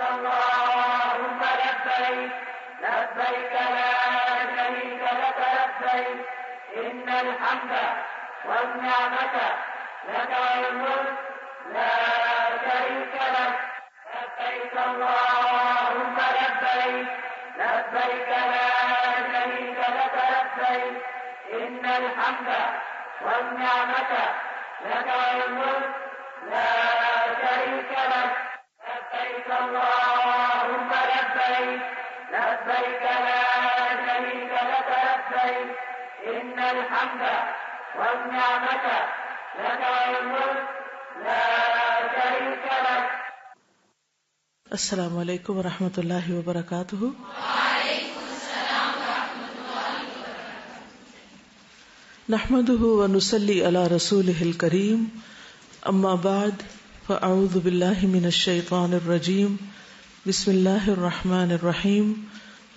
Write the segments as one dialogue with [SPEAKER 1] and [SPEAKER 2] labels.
[SPEAKER 1] اللهم لبيك لبيك لا شريك لك لبيك إن الحمد والنعمة لك والملك لا شريك لك لبيك اللهم لبيك لبيك لا شريك لك لبيك إن الحمد والنعمة لك والملك لا شريك لك لبيك اللهم لبيك لبيك لا شريك لك لبيك إن الحمد والنعمة لك والملك لا شريك لك.
[SPEAKER 2] السلام علیکم ورحمۃ اللہ وبرکاتہ.
[SPEAKER 3] وعلیکم السلام ورحمۃ اللہ وبرکاتہ.
[SPEAKER 2] نحمده ونصلی علی رسولہ الکریم. اما بعد فاعوذ باللہ من الشیطان الرجیم. بسم اللہ الرحمن الرحیم.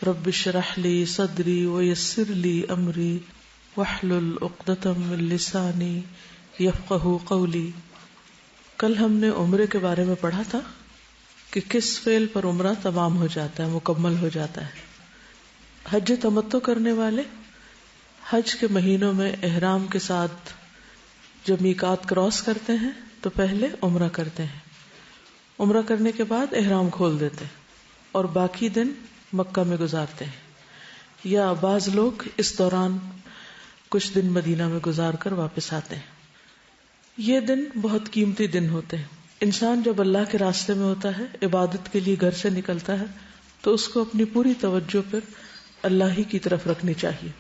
[SPEAKER 2] رب اشرح لی صدری ویسر لی امری واحلل عقدۃ من لسانی یفقہوا قولی. کل ہم نے عمرے کے بارے میں پڑھا تھا کہ کس فعل پر عمرہ تمام ہو جاتا ہے، مکمل ہو جاتا ہے. حج تمتع کرنے والے حج کے مہینوں میں احرام کے ساتھ جب میقات کراس کرتے ہیں تو پہلے عمرہ کرتے ہیں. عمرہ کرنے کے بعد احرام کھول دیتے ہیں اور باقی دن مکہ میں گزارتے ہیں، یا بعض لوگ اس دوران کچھ دن مدینہ میں گزار کر واپس آتے ہیں. یہ دن بہت قیمتی دن ہوتے ہیں. انسان جب اللہ کے راستے میں ہوتا ہے، عبادت کے لیے گھر سے نکلتا ہے، تو اس کو اپنی پوری توجہ پھر اللہ ہی کی طرف رکھنی چاہیے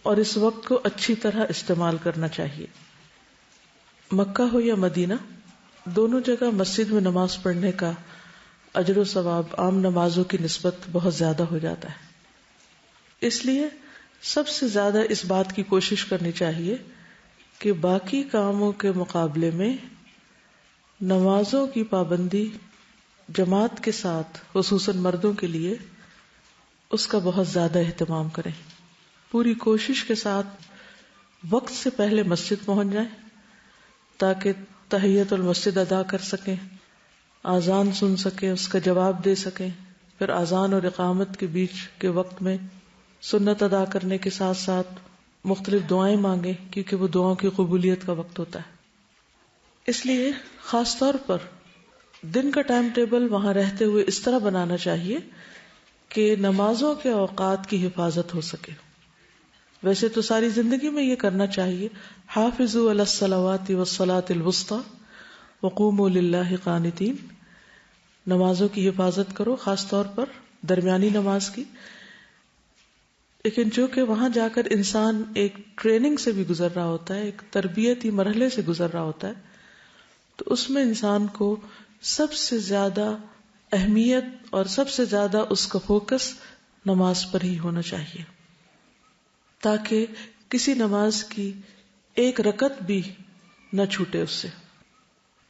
[SPEAKER 2] اور اس وقت کو اچھی طرح استعمال کرنا چاہیے. مکہ ہو یا مدینہ، دونوں جگہ مسجد میں نماز پڑھنے کا اجر و ثواب عام نمازوں کی نسبت بہت زیادہ ہو جاتا ہے. اس لیے سب سے زیادہ اس بات کی کوشش کرنی چاہیے کہ باقی کاموں کے مقابلے میں نمازوں کی پابندی جماعت کے ساتھ، خصوصاً مردوں کے لیے، اس کا بہت زیادہ اہتمام کریں. پوری کوشش کے ساتھ وقت سے پہلے مسجد پہنچ جائیں تاکہ تحیت المسجد ادا کر سکیں، اذان سن سکیں، اس کا جواب دے سکیں. پھر اذان اور اقامت کے بیچ کے وقت میں سنت ادا کرنے کے ساتھ ساتھ مختلف دعائیں مانگیں، کیونکہ وہ دعاؤں کی قبولیت کا وقت ہوتا ہے. اس لیے خاص طور پر دن کا ٹائم ٹیبل وہاں رہتے ہوئے اس طرح بنانا چاہیے کہ نمازوں کے اوقات کی حفاظت ہو سکے. ویسے تو ساری زندگی میں یہ کرنا چاہیے، حافظوا علی الصلوات والصلاۃ الوسطی وقوموا للہ قانتین. نمازوں کی حفاظت کرو، خاص طور پر درمیانی نماز کی. لیکن چونکہ وہاں جا کر انسان ایک ٹریننگ سے بھی گزر رہا ہوتا ہے، ایک تربیتی مرحلے سے گزر رہا ہوتا ہے، تو اس میں انسان کو سب سے زیادہ اہمیت اور سب سے زیادہ اس کا فوکس نماز پر ہی ہونا چاہیے، تاکہ کسی نماز کی ایک رکعت بھی نہ چھوٹے اس سے.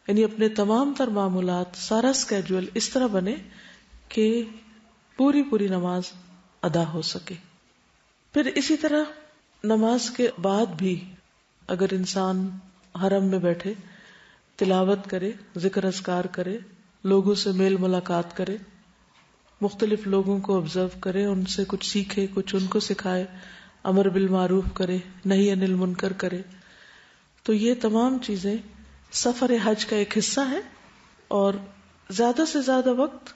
[SPEAKER 2] یعنی اپنے تمام تر معمولات، سارا اسکیجول اس طرح بنے کہ پوری نماز ادا ہو سکے. پھر اسی طرح نماز کے بعد بھی اگر انسان حرم میں بیٹھے تلاوت کرے، ذکر اذکار کرے، لوگوں سے میل ملاقات کرے، مختلف لوگوں کو آبزرو کرے، ان سے کچھ سیکھے، کچھ ان کو سکھائے، امر بالمعروف کرے، نہی عن المنکر کرے، تو یہ تمام چیزیں سفر حج کا ایک حصہ ہے. اور زیادہ سے زیادہ وقت،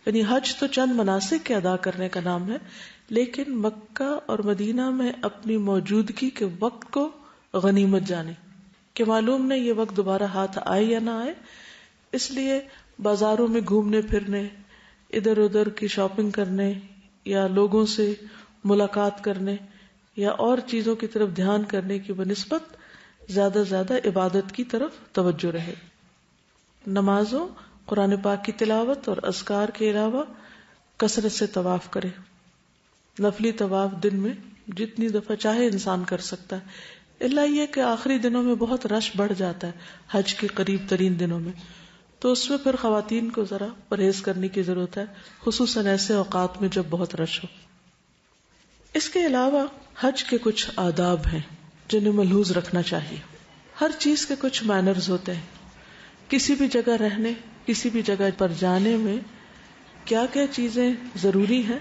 [SPEAKER 2] یعنی حج تو چند مناسک کے ادا کرنے کا نام ہے، لیکن مکہ اور مدینہ میں اپنی موجودگی کے وقت کو غنیمت جانے کہ معلوم نہیں یہ وقت دوبارہ ہاتھ آئے یا نہ آئے. اس لیے بازاروں میں گھومنے پھرنے، ادھر ادھر کی شاپنگ کرنے، یا لوگوں سے ملاقات کرنے، یا اور چیزوں کی طرف دھیان کرنے کی بنسبت زیادہ زیادہ عبادت کی طرف توجہ رہے. نمازوں، قرآن پاک کی تلاوت اور اذکار کے علاوہ کثرت سے طواف کرے. نفلی طواف دن میں جتنی دفعہ چاہے انسان کر سکتا ہے، الا یہ کہ آخری دنوں میں بہت رش بڑھ جاتا ہے حج کے قریب ترین دنوں میں، تو اس میں پھر خواتین کو ذرا پرہیز کرنے کی ضرورت ہے، خصوصاً ایسے اوقات میں جب بہت رش ہو. اس کے علاوہ حج کے کچھ آداب ہیں جنہیں ملحوظ رکھنا چاہیے. ہر چیز کے کچھ مینرز ہوتے ہیں. کسی بھی جگہ رہنے، کسی بھی جگہ پر جانے میں کیا کیا چیزیں ضروری ہیں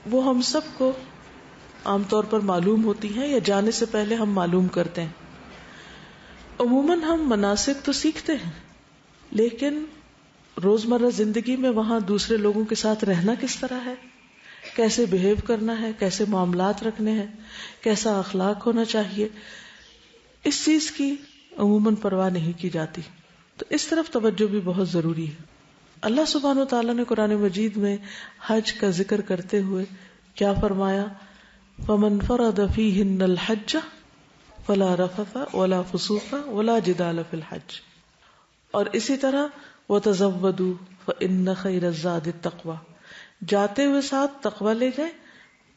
[SPEAKER 2] وہ ہم سب کو عام طور پر معلوم ہوتی ہیں یا جانے سے پہلے ہم معلوم کرتے ہیں. عموماً ہم مناسک تو سیکھتے ہیں لیکن روزمرہ زندگی میں وہاں دوسرے لوگوں کے ساتھ رہنا کس طرح ہے، کیسے بہیو کرنا ہے، کیسے معاملات رکھنے ہیں، کیسا اخلاق ہونا چاہیے، اس چیز کی عموماً پرواہ نہیں کی جاتی. تو اس طرف توجہ بھی بہت ضروری ہے. اللہ سبحانہ وتعالیٰ نے قرآن مجید میں حج کا ذکر کرتے ہوئے کیا فرمایا؟ فَمَنْ فَرَضَ فِيهِنَّ الْحَجَّ فَلَا رَفَثَ وَلَا فُسُوقَ وَلَا جِدَالَ فِي الْحَجِّ. اور اسی طرح وَتَزَوَّدُوا فَإِنَّ خَيْرَ الزَّادِ التَّقْوَى. جاتے ہوئے ساتھ تقوی لے جائیں،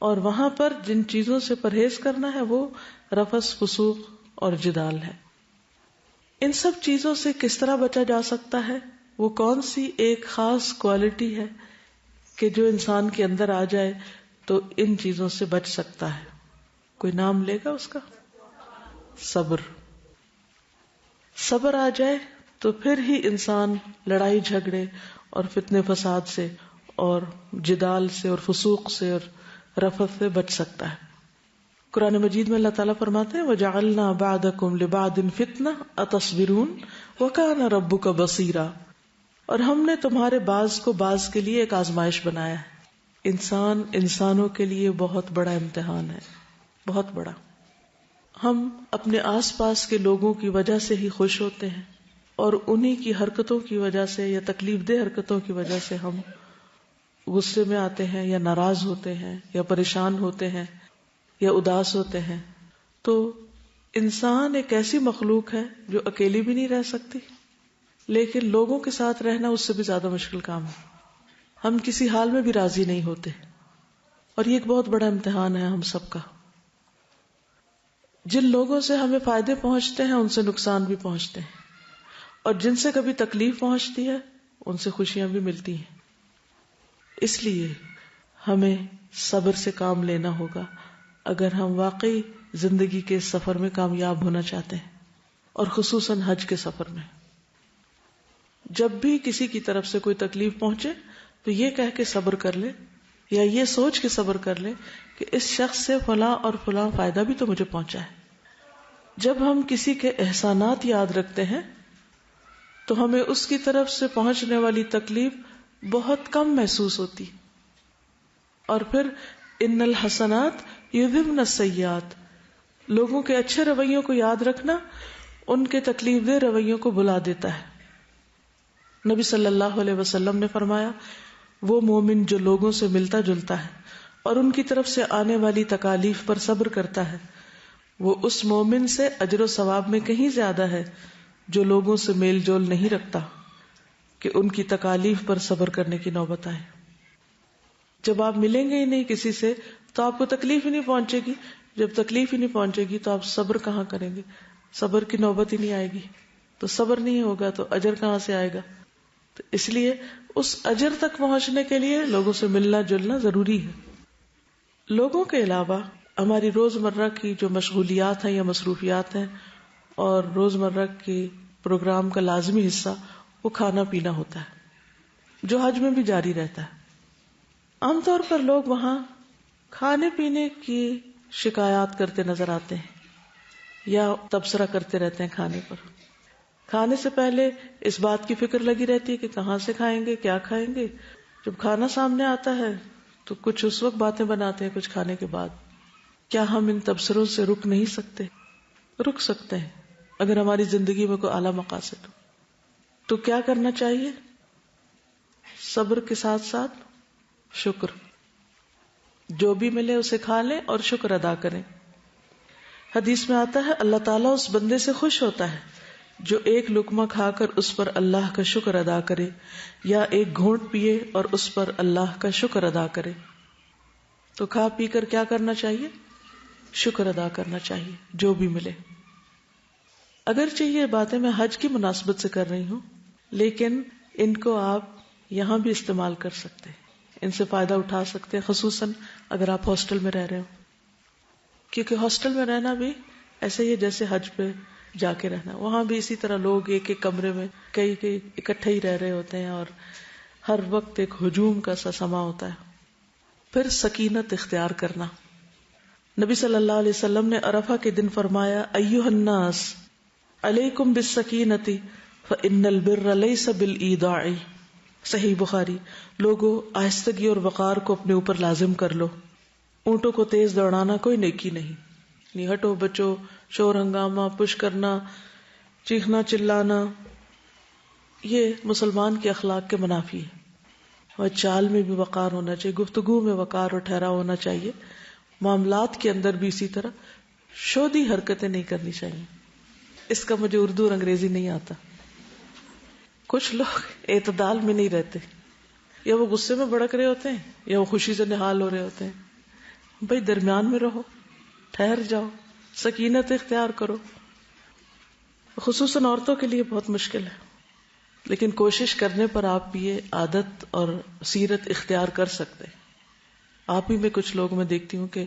[SPEAKER 2] اور وہاں پر جن چیزوں سے پرہیز کرنا ہے وہ رفث، فسوق اور جدال ہے. ان سب چیزوں سے کس طرح بچا جا سکتا ہے؟ وہ کون سی ایک خاص کوالٹی ہے کہ جو انسان کے اندر آ جائے تو ان چیزوں سے بچ سکتا ہے؟ کوئی نام لے گا اس کا؟ صبر. صبر آ جائے تو پھر ہی انسان لڑائی جھگڑے اور فتنے فساد سے اور جدال سے اور فسوق سے اور رفث سے بچ سکتا ہے. قرآن مجید میں اللہ تعالیٰ فرماتے ہیں وَجَعَلْنَا بَعْدَكُمْ لِبَعْدٍ فِتْنَةً أَتَصْبِرُونَ وَكَانَ رَبُّكَ بَصِيرًا. اور ہم نے تمہارے بعض کو بعض کے لیے ایک آزمائش بنایا ہے. انسان انسانوں کے لیے بہت بڑا امتحان ہے، بہت بڑا. ہم اپنے آس پاس کے لوگوں کی وجہ سے ہی خوش ہوتے ہیں اور انہی کی حرکتوں کی وجہ سے یا تکلیف دہ حرکتوں کی وجہ سے ہم غصے میں آتے ہیں یا ناراض ہوتے ہیں یا پریشان ہوتے ہیں یا اداس ہوتے ہیں. تو انسان ایک ایسی مخلوق ہے جو اکیلی بھی نہیں رہ سکتی، لیکن لوگوں کے ساتھ رہنا اس سے بھی زیادہ مشکل کام ہے. ہم کسی حال میں بھی راضی نہیں ہوتے اور یہ ایک بہت بڑا امتحان ہے ہم سب کا. جن لوگوں سے ہمیں فائدے پہنچتے ہیں ان سے نقصان بھی پہنچتے ہیں، اور جن سے کبھی تکلیف پہنچتی ہے ان سے خوشیاں بھی ملتی ہیں. اس لیے ہمیں صبر سے کام لینا ہوگا اگر ہم واقعی زندگی کے اس سفر میں کامیاب ہونا چاہتے ہیں، اور خصوصاً حج کے سفر میں. جب بھی کسی کی طرف سے کوئی تکلیف پہنچے تو یہ کہہ کے صبر کر لے یا یہ سوچ کے صبر کر لے کہ اس شخص سے فلاں اور فلاں فائدہ بھی تو مجھے پہنچا ہے. جب ہم کسی کے احسانات یاد رکھتے ہیں تو ہمیں اس کی طرف سے پہنچنے والی تکلیف بہت کم محسوس ہوتی. اور پھر ان الحسنات یذہبن السیئات، لوگوں کے اچھے رویوں کو یاد رکھنا ان کے تکلیف دہ رویوں کو بھلا دیتا ہے. نبی صلی اللہ علیہ وسلم نے فرمایا وہ مومن جو لوگوں سے ملتا جلتا ہے اور ان کی طرف سے آنے والی تکالیف پر صبر کرتا ہے وہ اس مومن سے اجر و ثواب میں کہیں زیادہ ہے جو لوگوں سے میل جول نہیں رکھتا کہ ان کی تکالیف پر صبر کرنے کی نوبت آئے. جب آپ ملیں گے ہی نہیں کسی سے تو آپ کو تکلیف ہی نہیں پہنچے گی. جب تکلیف ہی نہیں پہنچے گی تو آپ صبر کہاں کریں گے؟ صبر کی نوبت ہی نہیں آئے گی. تو صبر نہیں ہوگا تو اجر کہاں سے آئے گا؟ تو اس لیے اس اجر تک پہنچنے کے لیے لوگوں سے ملنا جلنا ضروری ہے. لوگوں کے علاوہ ہماری روزمرہ کی جو مشغولیات ہیں یا مصروفیات ہیں اور روزمرہ کے پروگرام کا لازمی حصہ وہ کھانا پینا ہوتا ہے، جو حج میں بھی جاری رہتا ہے. عام طور پر لوگ وہاں کھانے پینے کی شکایات کرتے نظر آتے ہیں یا تبصرہ کرتے رہتے ہیں کھانے پر. کھانے سے پہلے اس بات کی فکر لگی رہتی ہے کہ کہاں سے کھائیں گے، کیا کھائیں گے. جب کھانا سامنے آتا ہے تو کچھ اس وقت باتیں بناتے ہیں، کچھ کھانے کے بعد. کیا ہم ان تبصروں سے رک نہیں سکتے؟ رک سکتے ہیں اگر ہماری زندگی میں کوئی اعلیٰ مقاصد ہو. تو کیا کرنا چاہیے؟ صبر کے ساتھ ساتھ شکر. جو بھی ملے اسے کھا لیں اور شکر ادا کریں. حدیث میں آتا ہے اللہ تعالیٰ اس بندے سے خوش ہوتا ہے جو ایک لقمہ کھا کر اس پر اللہ کا شکر ادا کرے یا ایک گھونٹ پیے اور اس پر اللہ کا شکر ادا کرے. تو کھا پی کر کیا کرنا چاہیے؟ شکر ادا کرنا چاہیے جو بھی ملے. اگرچہ یہ باتیں میں حج کی مناسبت سے کر رہی ہوں لیکن ان کو آپ یہاں بھی استعمال کر سکتے ہیں، ان سے فائدہ اٹھا سکتے ہیں، خصوصاً اگر آپ ہاسٹل میں رہ رہے ہو. کیونکہ ہاسٹل میں رہنا بھی ایسے ہی جیسے حج پہ جا کے رہنا. وہاں بھی اسی طرح لوگ ایک ایک کمرے میں کئی اکٹھے ہی رہ رہے ہوتے ہیں اور ہر وقت ایک ہجوم کا سا سما ہوتا ہے. پھر سکینت اختیار کرنا. نبی صلی اللہ علیہ وسلم نے عرفہ کے دن فرمایا ایھا الناس علیکم بالسکینۃ فإن البر لیس بالایداع. صحیح بخاری. لوگوں آہستگی اور وقار کو اپنے اوپر لازم کر لو. اونٹوں کو تیز دوڑانا کوئی نیکی نہیں. نہیں ہٹو بچو، شور ہنگامہ، پش کرنا، چیخنا چلانا، یہ مسلمان کے اخلاق کے منافی ہے. اور چال میں بھی وقار ہونا چاہیے، گفتگو میں وقار اور ٹھہراؤ ہونا چاہیے. معاملات کے اندر بھی اسی طرح شودی حرکتیں نہیں کرنی چاہیے. اس کا مجھے اردو اور انگریزی نہیں آتا. کچھ لوگ اعتدال میں نہیں رہتے، یا وہ غصے میں بھڑک رہے ہوتے ہیں یا وہ خوشی سے نہال ہو رہے ہوتے ہیں. بھائی درمیان میں رہو، ٹھہر جاؤ، سکینت اختیار کرو. خصوصاً عورتوں کے لیے بہت مشکل ہے، لیکن کوشش کرنے پر آپ یہ عادت اور سیرت اختیار کر سکتے. آپ ہی میں کچھ لوگ میں دیکھتی ہوں کہ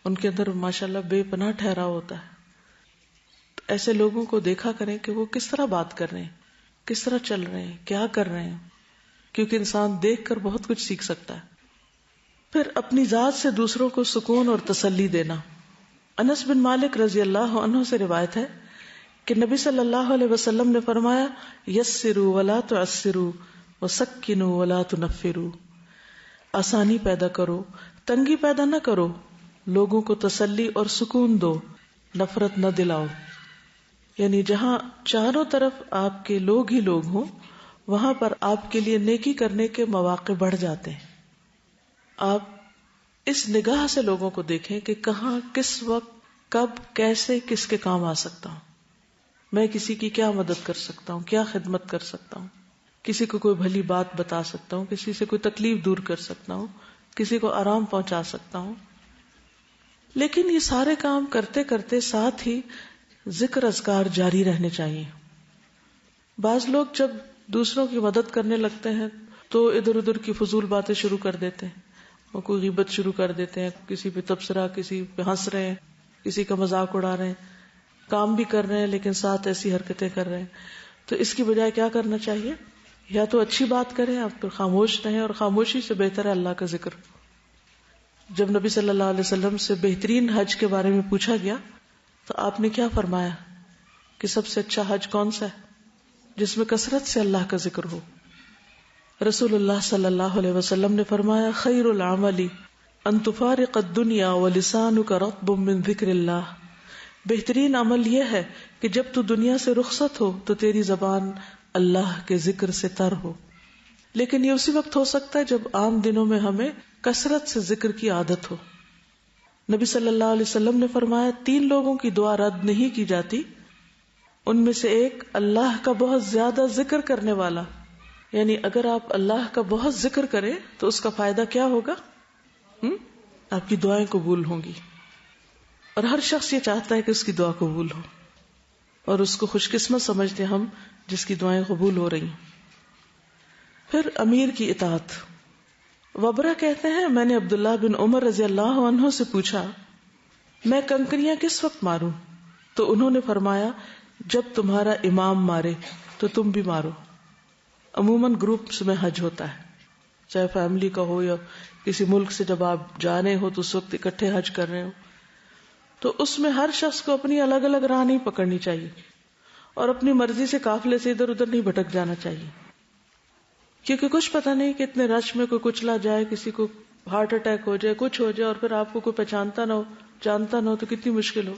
[SPEAKER 2] ان کے اندر ماشاءاللہ بے پناہ ٹھہراؤ ہوتا ہے. ایسے لوگوں کو دیکھا کریں کہ وہ کس طرح بات کر رہے ہیں، کس طرح چل رہے ہیں، کیا کر رہے ہیں، کیونکہ انسان دیکھ کر بہت کچھ سیکھ سکتا ہے. پھر اپنی ذات سے دوسروں کو سکون اور تسلی دینا. انس بن مالک رضی اللہ عنہ سے روایت ہے کہ نبی صلی اللہ علیہ وسلم نے فرمایا یسروا ولا تعسروا وسکنوا ولا تنفروا. آسانی پیدا کرو، تنگی پیدا نہ کرو، لوگوں کو تسلی اور سکون دو، نفرت نہ دلاؤ. یعنی جہاں چاروں طرف آپ کے لوگ ہی لوگ ہوں وہاں پر آپ کے لیے نیکی کرنے کے مواقع بڑھ جاتے ہیں. آپ اس نگاہ سے لوگوں کو دیکھیں کہ کہاں، کس وقت، کب، کیسے کس کے کام آ سکتا ہوں. میں کسی کی کیا مدد کر سکتا ہوں، کیا خدمت کر سکتا ہوں، کسی کو کوئی بھلی بات بتا سکتا ہوں، کسی سے کوئی تکلیف دور کر سکتا ہوں، کسی کو آرام پہنچا سکتا ہوں. لیکن یہ سارے کام کرتے کرتے ساتھ ہی ذکر اذکار جاری رہنے چاہیے. بعض لوگ جب دوسروں کی مدد کرنے لگتے ہیں تو ادھر ادھر کی فضول باتیں شروع کر دیتے ہیں، وہ کوئی غیبت شروع کر دیتے ہیں، کسی پہ تبصرہ، کسی پہ ہنس رہے ہیں، کسی کا مذاق اڑا رہے ہیں، کام بھی کر رہے ہیں لیکن ساتھ ایسی حرکتیں کر رہے ہیں. تو اس کی بجائے کیا کرنا چاہیے؟ یا تو اچھی بات کریں، آپ پھر خاموش رہیں، اور خاموشی سے بہتر ہے اللہ کا ذکر. جب نبی صلی اللہ علیہ وسلم سے بہترین حج کے بارے میں پوچھا گیا تو آپ نے کیا فرمایا کہ سب سے اچھا حج کون سا ہے؟ جس میں کثرت سے اللہ کا ذکر ہو. رسول اللہ صلی اللہ علیہ وسلم نے فرمایا خیر العمل ان تفارق الدنیا ولسانک رطب من ذکر اللہ. بہترین عمل یہ ہے کہ جب تو دنیا سے رخصت ہو تو تیری زبان اللہ کے ذکر سے تر ہو. لیکن یہ اسی وقت ہو سکتا ہے جب عام دنوں میں ہمیں کثرت سے ذکر کی عادت ہو. نبی صلی اللہ علیہ وسلم نے فرمایا 3 لوگوں کی دعا رد نہیں کی جاتی. ان میں سے ایک اللہ کا بہت زیادہ ذکر کرنے والا. یعنی اگر آپ اللہ کا بہت ذکر کریں تو اس کا فائدہ کیا ہوگا؟ آپ کی دعائیں قبول ہوں گی. اور ہر شخص یہ چاہتا ہے کہ اس کی دعا قبول ہو، اور اس کو خوش قسمت سمجھتے ہم جس کی دعائیں قبول ہو رہی ہیں. پھر امیر کی اطاعت. وبرہ کہتے ہیں میں نے عبداللہ بن عمر رضی اللہ عنہ سے پوچھا میں کنکریاں کس وقت ماروں؟ تو انہوں نے فرمایا جب تمہارا امام مارے تو تم بھی مارو. عموماً گروپس میں حج ہوتا ہے، چاہے فیملی کا ہو یا کسی ملک سے جب آپ جا رہے ہو تو اس وقت اکٹھے حج کر رہے ہو، تو اس میں ہر شخص کو اپنی الگ الگ راہ نہیں پکڑنی چاہیے اور اپنی مرضی سے قافلے سے ادھر ادھر نہیں بھٹک جانا چاہیے، کیونکہ کچھ پتہ نہیں کہ اتنے رش میں کوئی کچلا جائے، کسی کو ہارٹ اٹیک ہو جائے، کچھ ہو جائے، اور پھر آپ کو کوئی پہچانتا نہ ہو، جانتا نہ ہو تو کتنی مشکل ہو.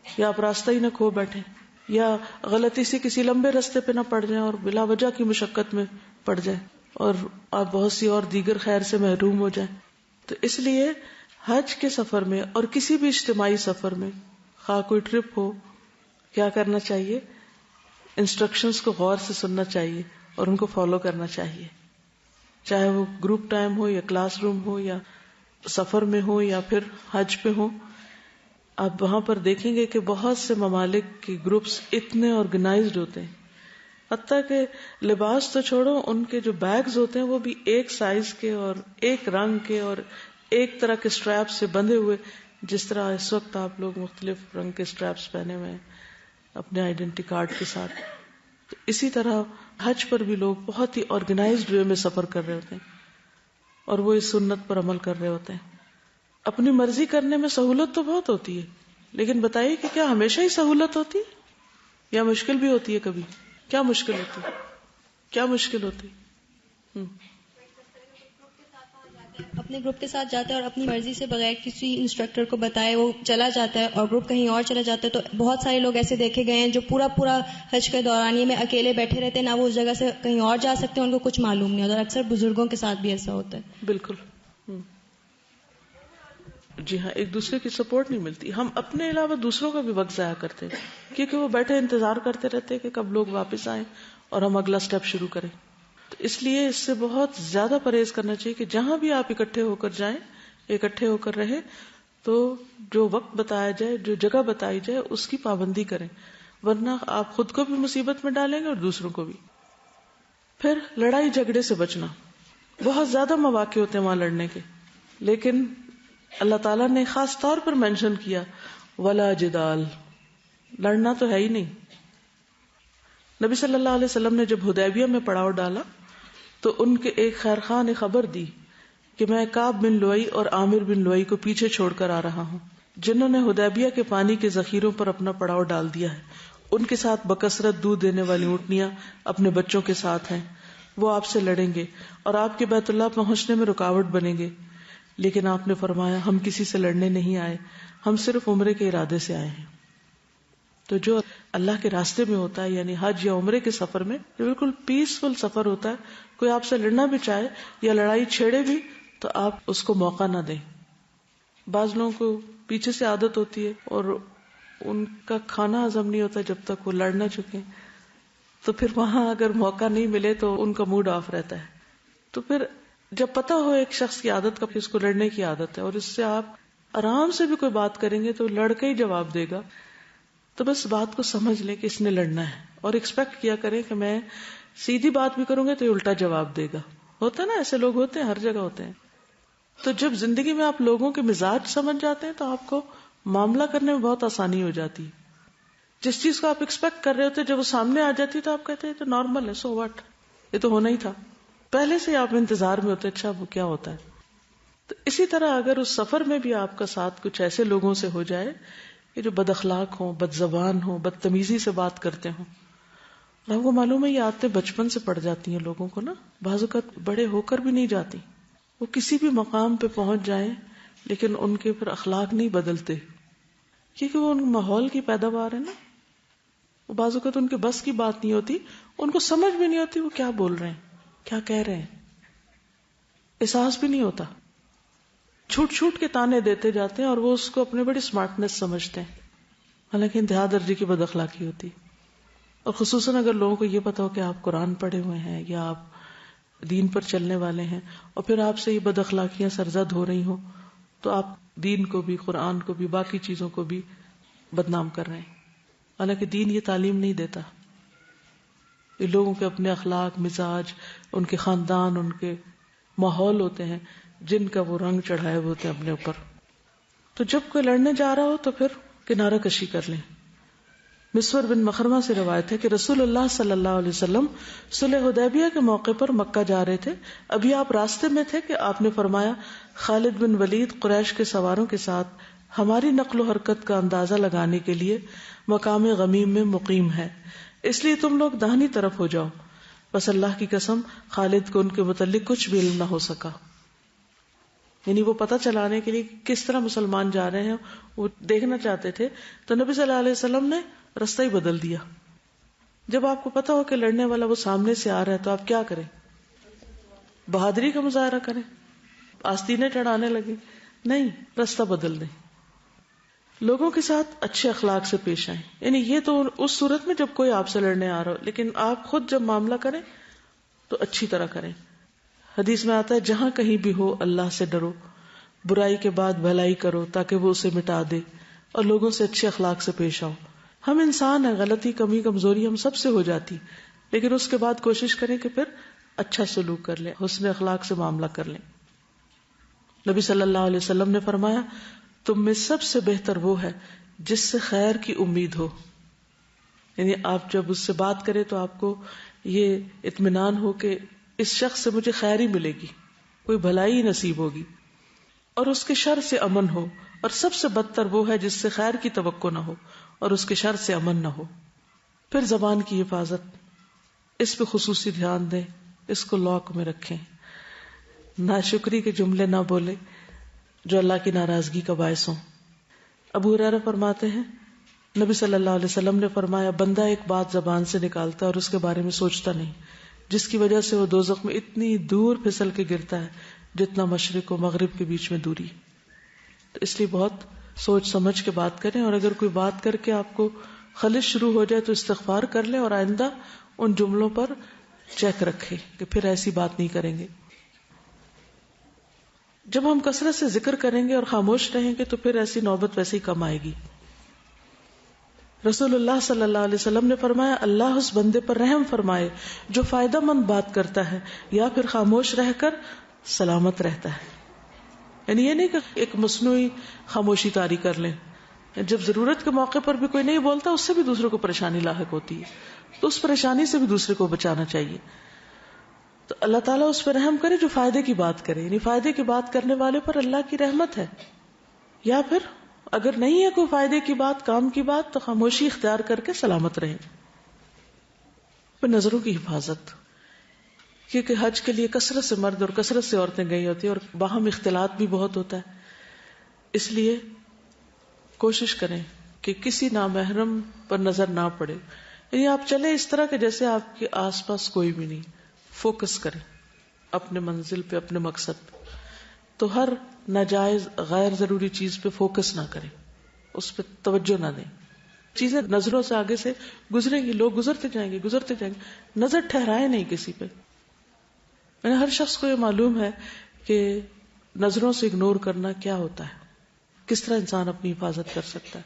[SPEAKER 2] یا آپ راستہ ہی نہ کھو بیٹھیں، یا غلطی سے کسی لمبے راستے پہ نہ پڑ جائیں اور بلا وجہ کی مشقت میں پڑ جائیں اور آپ بہت سی اور دیگر خیر سے محروم ہو جائیں. تو اس لیے حج کے سفر میں اور کسی بھی اجتماعی سفر میں، خواہ کوئی ٹرپ ہو، کیا کرنا چاہیے؟ انسٹرکشنز کو غور سے سننا چاہیے اور ان کو فالو کرنا چاہیے، چاہے وہ گروپ ٹائم ہو یا کلاس روم ہو یا سفر میں ہو یا پھر حج پہ ہو. آپ وہاں پر دیکھیں گے کہ بہت سے ممالک کی گروپس اتنے آرگنائزڈ ہوتے ہیں، حتیٰ کہ لباس تو چھوڑو، ان کے جو بیگز ہوتے ہیں وہ بھی ایک سائز کے اور ایک رنگ کے اور ایک طرح کے سٹریپ سے بندھے ہوئے. جس طرح اس وقت آپ لوگ مختلف رنگ کے سٹریپس پہنے ہوئے ہیں اپنے آئیڈینٹی کارڈ کے ساتھ، تو اسی طرح حج پر بھی لوگ بہت ہی آرگنائزڈ وے میں سفر کر رہے ہوتے ہیں اور وہ اس سنت پر عمل کر رہے ہوتے ہیں. اپنی مرضی کرنے میں سہولت تو بہت ہوتی ہے، لیکن بتائیے کہ کیا ہمیشہ ہی سہولت ہوتی ہے یا مشکل بھی ہوتی ہے؟ کبھی کیا مشکل ہوتی ہے؟ کیا مشکل ہوتی ہے؟
[SPEAKER 4] اپنے گروپ کے ساتھ جاتا ہے اور اپنی مرضی سے بغیر کسی انسٹرکٹر کو بتائے وہ چلا جاتا ہے اور گروپ کہیں اور چلا جاتا ہے. تو بہت سارے لوگ ایسے دیکھے گئے ہیں جو پورا حج کے دورانیے میں اکیلے بیٹھے رہتے ہیں، نہ وہ اس جگہ سے کہیں اور جا سکتے ہیں، ان کو کچھ معلوم نہیں ہوتا. اور اکثر بزرگوں کے ساتھ بھی ایسا ہوتا ہے.
[SPEAKER 2] بالکل. جی ہاں، ایک دوسرے کی سپورٹ نہیں ملتی. ہم اپنے علاوہ دوسروں کا بھی وقت ضائع کرتے ہیں کیونکہ وہ بیٹھے انتظار کرتے رہتے کہ کب لوگ واپس آئیں اور ہم اگلا سٹیپ شروع کریں. تو اس لیے اس سے بہت زیادہ پرہیز کرنا چاہیے کہ جہاں بھی آپ اکٹھے ہو کر جائیں، اکٹھے ہو کر رہیں، تو جو وقت بتایا جائے، جو جگہ بتائی جائے، اس کی پابندی کریں، ورنہ آپ خود کو بھی مصیبت میں ڈالیں گے اور دوسروں کو بھی. پھر لڑائی جھگڑے سے بچنا. بہت زیادہ مواقع ہوتے ہیں وہاں لڑنے کے، لیکن اللہ تعالیٰ نے خاص طور پر مینشن کیا ولا جدال، لڑنا تو ہے ہی نہیں. نبی صلی اللہ علیہ وسلم نے جب حدیبیہ میں پڑاؤ ڈالا تو ان کے ایک خیرخواہ نے خبر دی کہ میں کعب بن لؤی اور عامر بن لؤی کو پیچھے چھوڑ کر آ رہا ہوں، جنہوں نے حدیبیہ کے پانی کے ذخیروں پر اپنا پڑاؤ ڈال دیا ہے. ان کے ساتھ بکثرت دودھ دینے والی اونٹنیاں اپنے بچوں کے ساتھ ہیں. وہ آپ سے لڑیں گے اور آپ کے بیت اللہ پہنچنے میں رکاوٹ بنیں گے. لیکن آپ نے فرمایا ہم کسی سے لڑنے نہیں آئے، ہم صرف عمرے کے ارادے سے آئے ہیں. تو جو اللہ کے راستے میں ہوتا ہے، یعنی حج یا عمرے کے سفر میں، جو بالکل پیسفل سفر ہوتا ہے، کوئی آپ سے لڑنا بھی چاہے یا لڑائی چھیڑے بھی تو آپ اس کو موقع نہ دیں. بعض لوگوں کو پیچھے سے عادت ہوتی ہے اور ان کا کھانا ہضم نہیں ہوتا جب تک وہ لڑ نہ چکے، تو پھر وہاں اگر موقع نہیں ملے تو ان کا موڈ آف رہتا ہے. تو پھر جب پتہ ہو ایک شخص کی عادت کا کہ اس کو لڑنے کی عادت ہے اور اس سے آپ آرام سے بھی کوئی بات کریں گے تو لڑ کے ہی جواب دے گا، تو بس بات کو سمجھ لیں کہ اس نے لڑنا ہے اور ایکسپیکٹ کیا کریں کہ میں سیدھی بات بھی کروں گے تو یہ الٹا جواب دے گا. ہوتا ہے نا، ایسے لوگ ہوتے ہیں، ہر جگہ ہوتے ہیں. تو جب زندگی میں آپ لوگوں کے مزاج سمجھ جاتے ہیں تو آپ کو معاملہ کرنے میں بہت آسانی ہو جاتی ہے. جس چیز کو آپ ایکسپیکٹ کر رہے ہوتے جب وہ سامنے آ جاتی تو آپ کہتے ہیں تو نارمل ہے، سو واٹ، یہ تو ہونا ہی تھا. پہلے سے آپ انتظار میں ہوتے اچھا وہ کیا ہوتا ہے. تو اسی طرح اگر اس سفر میں بھی آپ کا ساتھ کچھ ایسے لوگوں سے ہو جائے کہ جو بد اخلاق ہوں، بد زبان ہوں، بدتمیزی سے بات کرتے ہوں، اور آپ کو معلوم ہے یہ عادتیں بچپن سے پڑ جاتی ہیں لوگوں کو نا، بعض اوقات بڑے ہو کر بھی نہیں جاتی. وہ کسی بھی مقام پہ پہنچ جائیں لیکن ان کے پھر اخلاق نہیں بدلتے کیونکہ وہ ان ماحول کی پیداوار ہے نا. وہ بعض اوقات ان کے بس کی بات نہیں ہوتی، ان کو سمجھ بھی نہیں ہوتی وہ کیا بول رہے ہیں، کیا کہہ رہے ہیں، احساس بھی نہیں ہوتا. چھوٹ چھوٹ کے تانے دیتے جاتے ہیں اور وہ اس کو اپنے بڑی سمارٹنیس سمجھتے ہیں، حالانکہ انتہا درجے کی بد اخلاقی ہوتی. اور خصوصاً اگر لوگوں کو یہ پتا ہو کہ آپ قرآن پڑھے ہوئے ہیں یا آپ دین پر چلنے والے ہیں اور پھر آپ سے یہ بد اخلاقیاں سرزد ہو رہی ہوں تو آپ دین کو بھی، قرآن کو بھی، باقی چیزوں کو بھی بدنام کر رہے ہیں. حالانکہ دین یہ تعلیم نہیں دیتا. یہ لوگوں کے اپنے اخلاق، مزاج، ان کے خاندان، ان کے ماحول ہوتے ہیں جن کا وہ رنگ چڑھائے ہوئے ہوتے ہیں اپنے اوپر. تو جب کوئی لڑنے جا رہا ہو تو پھر کنارہ کشی کر لیں. مسور بن مخرمہ سے روایت ہے کہ رسول اللہ صلی اللہ علیہ وسلم صلح حدیبیہ کے موقع پر مکہ جا رہے تھے. ابھی آپ راستے میں تھے کہ آپ نے فرمایا خالد بن ولید قریش کے سواروں کے ساتھ ہماری نقل و حرکت کا اندازہ لگانے کے لیے مقام غمیم میں مقیم ہے، اس لیے تم لوگ داہنی طرف ہو جاؤ. بس اللہ کی قسم خالد کو ان کے متعلق کچھ بھی علم نہ ہو سکا. یعنی وہ پتہ چلانے کے لیے کس طرح مسلمان جا رہے ہیں وہ دیکھنا چاہتے تھے. تو نبی صلی اللہ علیہ وسلم نے رستہ ہی بدل دیا. جب آپ کو پتا ہو کہ لڑنے والا وہ سامنے سے آ رہا ہے تو آپ کیا کریں؟ بہادری کا مظاہرہ کریں، آستینیں چڑھانے لگے؟ نہیں، رستہ بدل دیں. لوگوں کے ساتھ اچھے اخلاق سے پیش آئیں. یعنی یہ تو اس صورت میں جب کوئی آپ سے لڑنے آ رہا ہو، لیکن آپ خود جب معاملہ کریں تو اچھی طرح کریں. حدیث میں آتا ہے جہاں کہیں بھی ہو اللہ سے ڈرو، برائی کے بعد بھلائی کرو تاکہ وہ اسے مٹا دے، اور لوگوں سے اچھے اخلاق سے پیش آؤ. ہم انسان ہیں، غلطی، کمی، کمزوری ہم سب سے ہو جاتی، لیکن اس کے بعد کوشش کریں کہ پھر اچھا سلوک کر لیں، حسن اخلاق سے معاملہ کر لیں. نبی صلی اللہ علیہ وسلم نے فرمایا تم میں سب سے بہتر وہ ہے جس سے خیر کی امید ہو. یعنی آپ جب اس سے بات کریں تو آپ کو یہ اطمینان ہو کہ اس شخص سے مجھے خیر ہی ملے گی، کوئی بھلائی نصیب ہوگی، اور اس کے شر سے امن ہو. اور سب سے بدتر وہ ہے جس سے خیر کی توقع نہ ہو اور اس کے شر سے امن نہ ہو. پھر زبان کی حفاظت، اس پہ خصوصی دھیان دیں، اس کو لاک میں رکھیں، ناشکری کے جملے نہ بولے جو اللہ کی ناراضگی کا باعث ہوں. ابو ہریرہ فرماتے ہیں نبی صلی اللہ علیہ وسلم نے فرمایا بندہ ایک بات زبان سے نکالتا ہے اور اس کے بارے میں سوچتا نہیں، جس کی وجہ سے وہ دوزخ میں اتنی دور پھسل کے گرتا ہے جتنا مشرق و مغرب کے بیچ میں دوری. تو اس لیے بہت سوچ سمجھ کے بات کریں، اور اگر کوئی بات کر کے آپ کو خلش شروع ہو جائے تو استغفار کر لیں اور آئندہ ان جملوں پر چیک رکھیں کہ پھر ایسی بات نہیں کریں گے. جب ہم کثرت سے ذکر کریں گے اور خاموش رہیں گے تو پھر ایسی نوبت ویسے ہی کم آئے گی. رسول اللہ صلی اللہ علیہ وسلم نے فرمایا اللہ اس بندے پر رحم فرمائے جو فائدہ مند بات کرتا ہے یا پھر خاموش رہ کر سلامت رہتا ہے. یعنی یہ نہیں کہ ایک مصنوعی خاموشی طاری کر لیں، جب ضرورت کے موقع پر بھی کوئی نہیں بولتا اس سے بھی دوسروں کو پریشانی لاحق ہوتی ہے، تو اس پریشانی سے بھی دوسرے کو بچانا چاہیے. تو اللہ تعالیٰ اس پر رحم کرے جو فائدے کی بات کرے، یعنی فائدے کی بات کرنے والے پر اللہ کی رحمت ہے. یا پھر اگر نہیں ہے کوئی فائدے کی بات، کام کی بات، تو خاموشی اختیار کر کے سلامت رہیں. پھر نظروں کی حفاظت، کیونکہ حج کے لیے کثرت سے مرد اور کثرت سے عورتیں گئی ہوتی ہیں اور باہم اختلاط بھی بہت ہوتا ہے. اس لیے کوشش کریں کہ کسی نامحرم پر نظر نہ پڑے. یعنی آپ چلیں اس طرح کہ جیسے آپ کے آس پاس کوئی بھی نہیں، فوکس کریں اپنے منزل پہ، اپنے مقصد پہ. تو ہر ناجائز غیر ضروری چیز پہ فوکس نہ کریں، اس پہ توجہ نہ دیں. چیزیں نظروں سے آگے سے گزریں گی، لوگ گزرتے جائیں گے، نظر ٹھہرائے نہیں کسی پہ. یعنی ہر شخص کو یہ معلوم ہے کہ نظروں سے اگنور کرنا کیا ہوتا ہے، کس طرح انسان اپنی حفاظت کر سکتا ہے.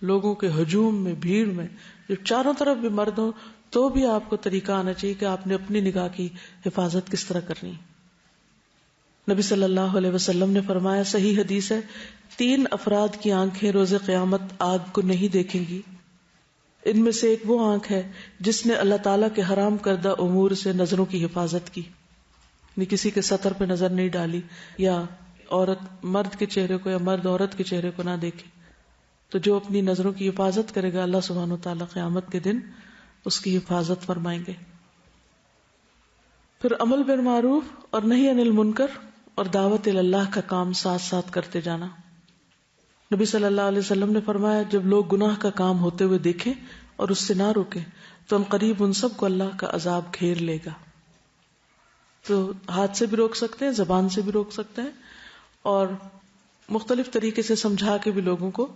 [SPEAKER 2] لوگوں کے ہجوم میں، بھیڑ میں، جب چاروں طرف بھی مرد ہوں تو بھی آپ کو طریقہ آنا چاہیے کہ آپ نے اپنی نگاہ کی حفاظت کس طرح کرنی. نبی صلی اللہ علیہ وسلم نے فرمایا، صحیح حدیث ہے، 3 افراد کی آنکھیں روز قیامت آگ کو نہیں دیکھیں گی. ان میں سے ایک وہ آنکھ ہے جس نے اللہ تعالیٰ کے حرام کردہ امور سے نظروں کی حفاظت کی، یعنی کسی کے سطر پہ نظر نہیں ڈالی، یا عورت مرد کے چہرے کو یا مرد عورت کے چہرے کو نہ دیکھے. تو جو اپنی نظروں کی حفاظت کرے گا اللہ سبحانہ و تعالیٰ قیامت کے دن اس کی حفاظت فرمائیں گے. پھر امر بالمعروف اور نہی عن المنکر اور دعوت اللہ کا کام ساتھ ساتھ کرتے جانا. نبی صلی اللہ علیہ وسلم نے فرمایا، جب لوگ گناہ کا کام ہوتے ہوئے دیکھیں اور اس سے نہ روکیں تو عنقریب ان سب کو اللہ کا عذاب گھیر لے گا. تو ہاتھ سے بھی روک سکتے ہیں، زبان سے بھی روک سکتے ہیں، اور مختلف طریقے سے سمجھا کے بھی لوگوں کو،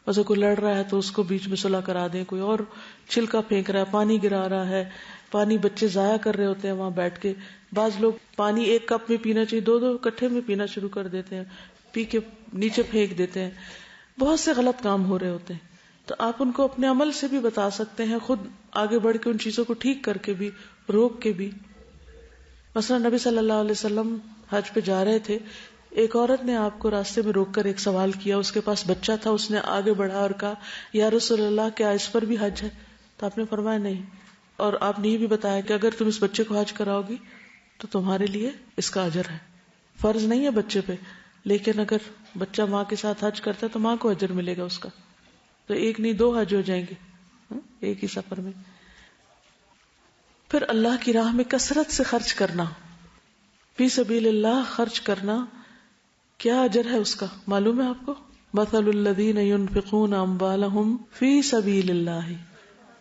[SPEAKER 2] ویسے کوئی لڑ رہا ہے تو اس کو بیچ میں صلح کرا دیں، کوئی اور چھلکا پھینک رہا ہے، پانی گرا رہا ہے، پانی بچے ضائع کر رہے ہوتے ہیں وہاں بیٹھ کے. بعض لوگ پانی ایک کپ میں پینا چاہیے 2 اکٹھے میں پینا شروع کر دیتے ہیں، پی کے نیچے پھینک دیتے ہیں. بہت سے غلط کام ہو رہے ہوتے ہیں. تو آپ ان کو اپنے عمل سے بھی بتا سکتے ہیں، خود آگے بڑھ کے ان چیزوں کو ٹھیک کر کے بھی، روک کے بھی. مثلا نبی صلی اللہ علیہ وسلم حج پہ جا رہے تھے، ایک عورت نے آپ کو راستے میں روک کر ایک سوال کیا، اس کے پاس بچہ تھا، اس نے آگے بڑھا اور کہا، یا رسول اللہ کیا اس پر بھی حج ہے؟ تو آپ نے فرمایا نہیں، اور آپ نے یہ بھی بتایا کہ اگر تم اس بچے کو حج کراؤ گی تو تمہارے لیے اس کا اجر ہے. فرض نہیں ہے بچے پہ، لیکن اگر بچہ ماں کے ساتھ حج کرتا ہے تو ماں کو اجر ملے گا اس کا. تو ایک نہیں 2 حج ہو جائیں گے ایک ہی سفر میں. پھر اللہ کی راہ میں کثرت سے خرچ کرنا، فی سبیل اللہ خرچ کرنا، کیا اجر ہے اس کا معلوم ہے آپ کو؟ مثل الذین ينفقون اموالهم فی سبیل اللہ.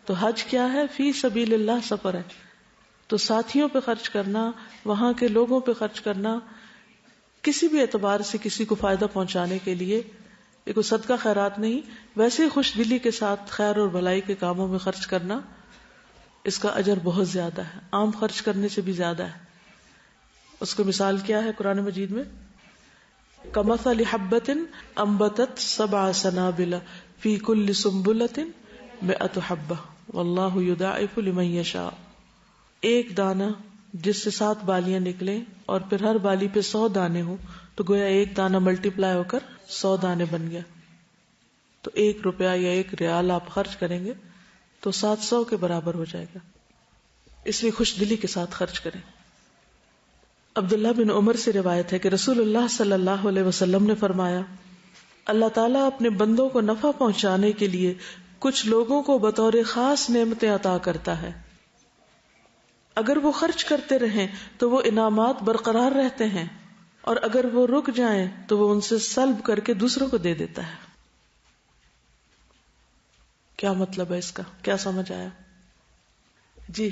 [SPEAKER 2] تو حج کیا ہے؟ فی سبیل اللہ سفر ہے. تو ساتھیوں پہ خرچ کرنا، وہاں کے لوگوں پہ خرچ کرنا، کسی بھی اعتبار سے کسی کو فائدہ پہنچانے کے لیے، یہ کوئی صدقہ خیرات نہیں، ویسے ہی خوش دلی کے ساتھ خیر اور بھلائی کے کاموں میں خرچ کرنا، اس کا اجر بہت زیادہ ہے، عام خرچ کرنے سے بھی زیادہ ہے. اس کو مثال کیا ہے قرآن مجید میں؟ کمثل حبۃ انبتت 7 سنابل فی کل سنبلۃ 100 حبۃ واللہ یضاعف لمن یشاء. ایک دانہ جس سے 7 بالیاں نکلیں اور پھر ہر بالی پہ 100 دانے ہوں، تو گویا ایک دانہ ملٹیپلائی ہو کر 100 دانے بن گیا. تو 1 روپیہ یا 1 ریال آپ خرچ کریں گے تو 700 کے برابر ہو جائے گا. اس لیے خوش دلی کے ساتھ خرچ کریں. عبداللہ بن عمر سے روایت ہے کہ رسول اللہ صلی اللہ علیہ وسلم نے فرمایا اللہ تعالیٰ اپنے بندوں کو نفع پہنچانے کے لیے کچھ لوگوں کو بطور خاص نعمتیں عطا کرتا ہے. اگر وہ خرچ کرتے رہیں تو وہ انعامات برقرار رہتے ہیں، اور اگر وہ رک جائیں تو وہ ان سے سلب کر کے دوسروں کو دے دیتا ہے. کیا مطلب ہے اس کا؟ کیا سمجھ آیا؟ جی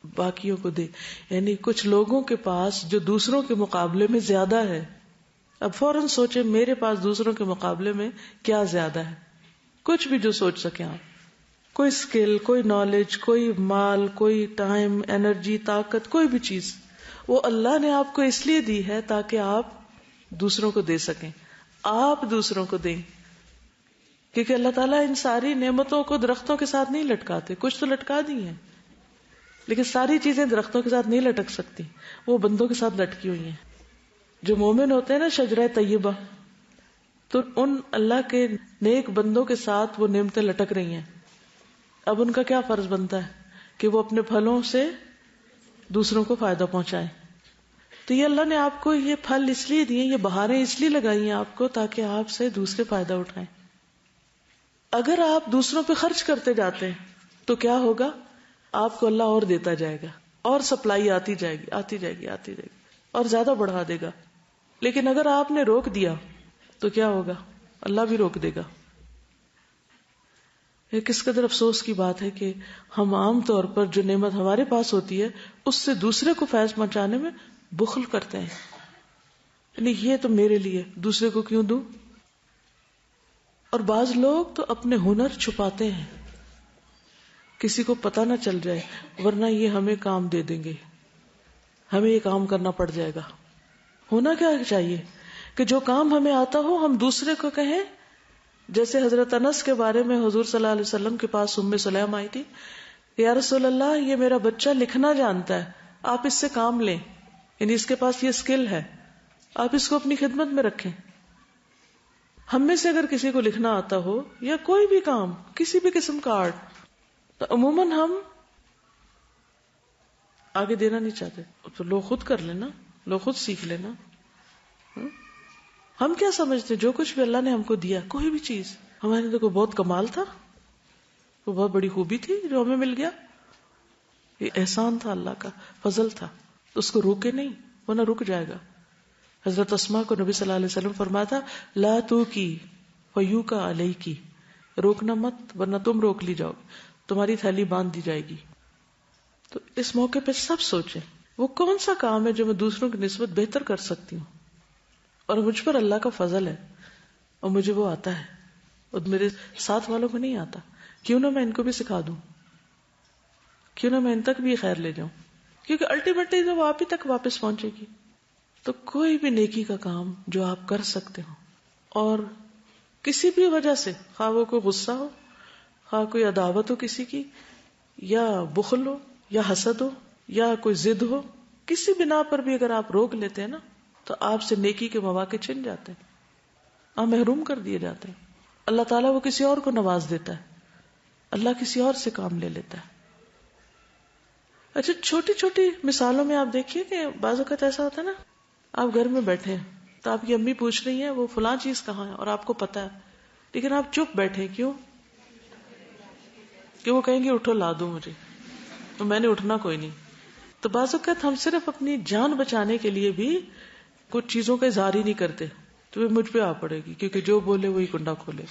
[SPEAKER 2] باقیوں کو دے، یعنی کچھ لوگوں کے پاس جو دوسروں کے مقابلے میں زیادہ ہے. اب فوراً سوچیں میرے پاس دوسروں کے مقابلے میں کیا زیادہ ہے. کچھ بھی جو سوچ سکیں آپ، کوئی سکل، کوئی نالج، کوئی مال، کوئی ٹائم، انرجی، طاقت، کوئی بھی چیز وہ اللہ نے آپ کو اس لیے دی ہے تاکہ آپ دوسروں کو دے سکیں. آپ دوسروں کو دیں، کیونکہ اللہ تعالیٰ ان ساری نعمتوں کو درختوں کے ساتھ نہیں لٹکاتے. کچھ تو لٹکا دی ہیں لیکن ساری چیزیں درختوں کے ساتھ نہیں لٹک سکتی، وہ بندوں کے ساتھ لٹکی ہوئی ہیں. جو مومن ہوتے ہیں نا شجرہ طیبہ، تو ان اللہ کے نیک بندوں کے ساتھ وہ نعمتیں لٹک رہی ہیں. اب ان کا کیا فرض بنتا ہے کہ وہ اپنے پھلوں سے دوسروں کو فائدہ پہنچائیں. تو یہ اللہ نے آپ کو یہ پھل اس لیے دیے، یہ بہاریں اس لیے لگائی ہیں آپ کو تاکہ آپ سے دوسرے فائدہ اٹھائیں. اگر آپ دوسروں پہ خرچ کرتے جاتے ہیں تو کیا ہوگا؟ آپ کو اللہ اور دیتا جائے گا، اور سپلائی آتی جائے گی آتی جائے گی آتی جائے گی، اور زیادہ بڑھا دے گا. لیکن اگر آپ نے روک دیا تو کیا ہوگا؟ اللہ بھی روک دے گا. یہ کس قدر افسوس کی بات ہے کہ ہم عام طور پر جو نعمت ہمارے پاس ہوتی ہے اس سے دوسرے کو فیض پہنچانے میں بخل کرتے ہیں. یعنی یہ تو میرے لیے، دوسرے کو کیوں دوں؟ اور بعض لوگ تو اپنے ہنر چھپاتے ہیں، کسی کو پتہ نہ چل جائے، ورنہ یہ ہمیں کام دے دیں گے، ہمیں یہ کام کرنا پڑ جائے گا. ہونا کیا چاہیے کہ جو کام ہمیں آتا ہو ہم دوسرے کو کہیں. جیسے حضرت انس کے بارے میں حضور صلی اللہ علیہ وسلم کے پاس ام سلیم آئی تھی، یا رسول اللہ یہ میرا بچہ لکھنا جانتا ہے، آپ اس سے کام لیں، یعنی اس کے پاس یہ اسکل ہے، آپ اس کو اپنی خدمت میں رکھیں. ہم میں سے اگر کسی کو لکھنا آتا ہو یا کوئی بھی کام، کسی بھی قسم کا آرٹ، تو عموماً ہم آگے دینا نہیں چاہتے، تو لوگ خود کر لینا، لوگ خود سیکھ لینا. ہم کیا سمجھتے جو کچھ بھی اللہ نے ہم کو دیا، کوئی بھی چیز ہمارے تو کوئی بہت کمال تھا، وہ بہت بڑی خوبی تھی جو ہمیں مل گیا، یہ احسان تھا اللہ کا، فضل تھا، تو اس کو روکے نہیں ورنہ رک جائے گا. حضرت اسماء کو نبی صلی اللہ علیہ وسلم فرمایا تھا لا تو کی فیو کا علیہ کی، روکنا مت ورنہ تم روک لی جاؤ، تمہاری تھیلی باندھ دی جائے گی. تو اس موقع پہ سب سوچیں وہ کون سا کام ہے جو میں دوسروں کی نسبت بہتر کر سکتی ہوں، اور مجھ پر اللہ کا فضل ہے اور مجھے وہ آتا ہے اور میرے ساتھ والوں کو نہیں آتا، کیوں نہ میں ان کو بھی سکھا دوں، کیوں نہ میں ان تک بھی خیر لے جاؤں، کیونکہ الٹیمیٹلی تو وہ آپ ہی تک واپس پہنچے گی. تو کوئی بھی نیکی کا کام جو آپ کر سکتے ہو اور کسی بھی وجہ سے، خواہ وہ کوئی غصہ ہو، خواہ کوئی عداوت ہو کسی کی، یا بخل ہو یا حسد ہو یا کوئی ضد ہو، کسی بنا پر بھی اگر آپ روک لیتے ہیں نا تو آپ سے نیکی کے مواقع چھن جاتے ہیں، آپ محروم کر دیے جاتے ہیں. اللہ تعالیٰ وہ کسی اور کو نواز دیتا ہے، اللہ کسی اور سے کام لے لیتا ہے. اچھا چھوٹی چھوٹی مثالوں میں آپ دیکھیے کہ بعض اوقات ایسا ہوتا ہے نا، آپ گھر میں بیٹھے ہیں تو آپ کی امی پوچھ رہی ہیں وہ فلاں چیز کہاں ہے اور آپ کو پتا ہے، لیکن آپ چپ بیٹھے، کیوں؟ کہ وہ کہیں گے اٹھو لا دو مجھے، تو میں نے اٹھنا کوئی نہیں. تو بعض اوقات ہم صرف اپنی جان بچانے کے لیے بھی کچھ چیزوں کا اظہار ہی نہیں کرتے، تو وہ مجھ پہ آ پڑے گی، کیونکہ جو بولے وہی کنڈا کھولے،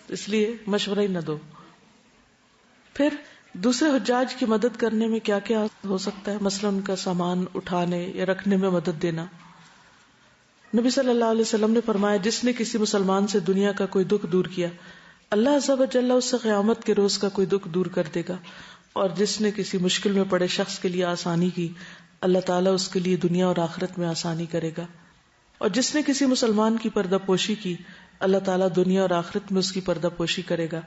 [SPEAKER 2] اس لیے مشورہ ہی نہ دو. پھر دوسرے حجاج کی مدد کرنے میں کیا کیا ہو سکتا ہے، مثلا ان کا سامان اٹھانے یا رکھنے میں مدد دینا. نبی صلی اللہ علیہ وسلم نے فرمایا جس نے کسی مسلمان سے دنیا کا کوئی دکھ دور کیا، اللہ عز و جل اس سے قیامت کے روز کا کوئی دکھ دور کر دے گا. اور جس نے کسی مشکل میں پڑے شخص کے لیے آسانی کی، اللہ تعالیٰ اس کے لیے دنیا اور آخرت میں آسانی کرے گا. اور جس نے کسی مسلمان کی پردہ پوشی کی، اللہ تعالیٰ دنیا اور آخرت میں اس کی پردہ پوشی کرے گا.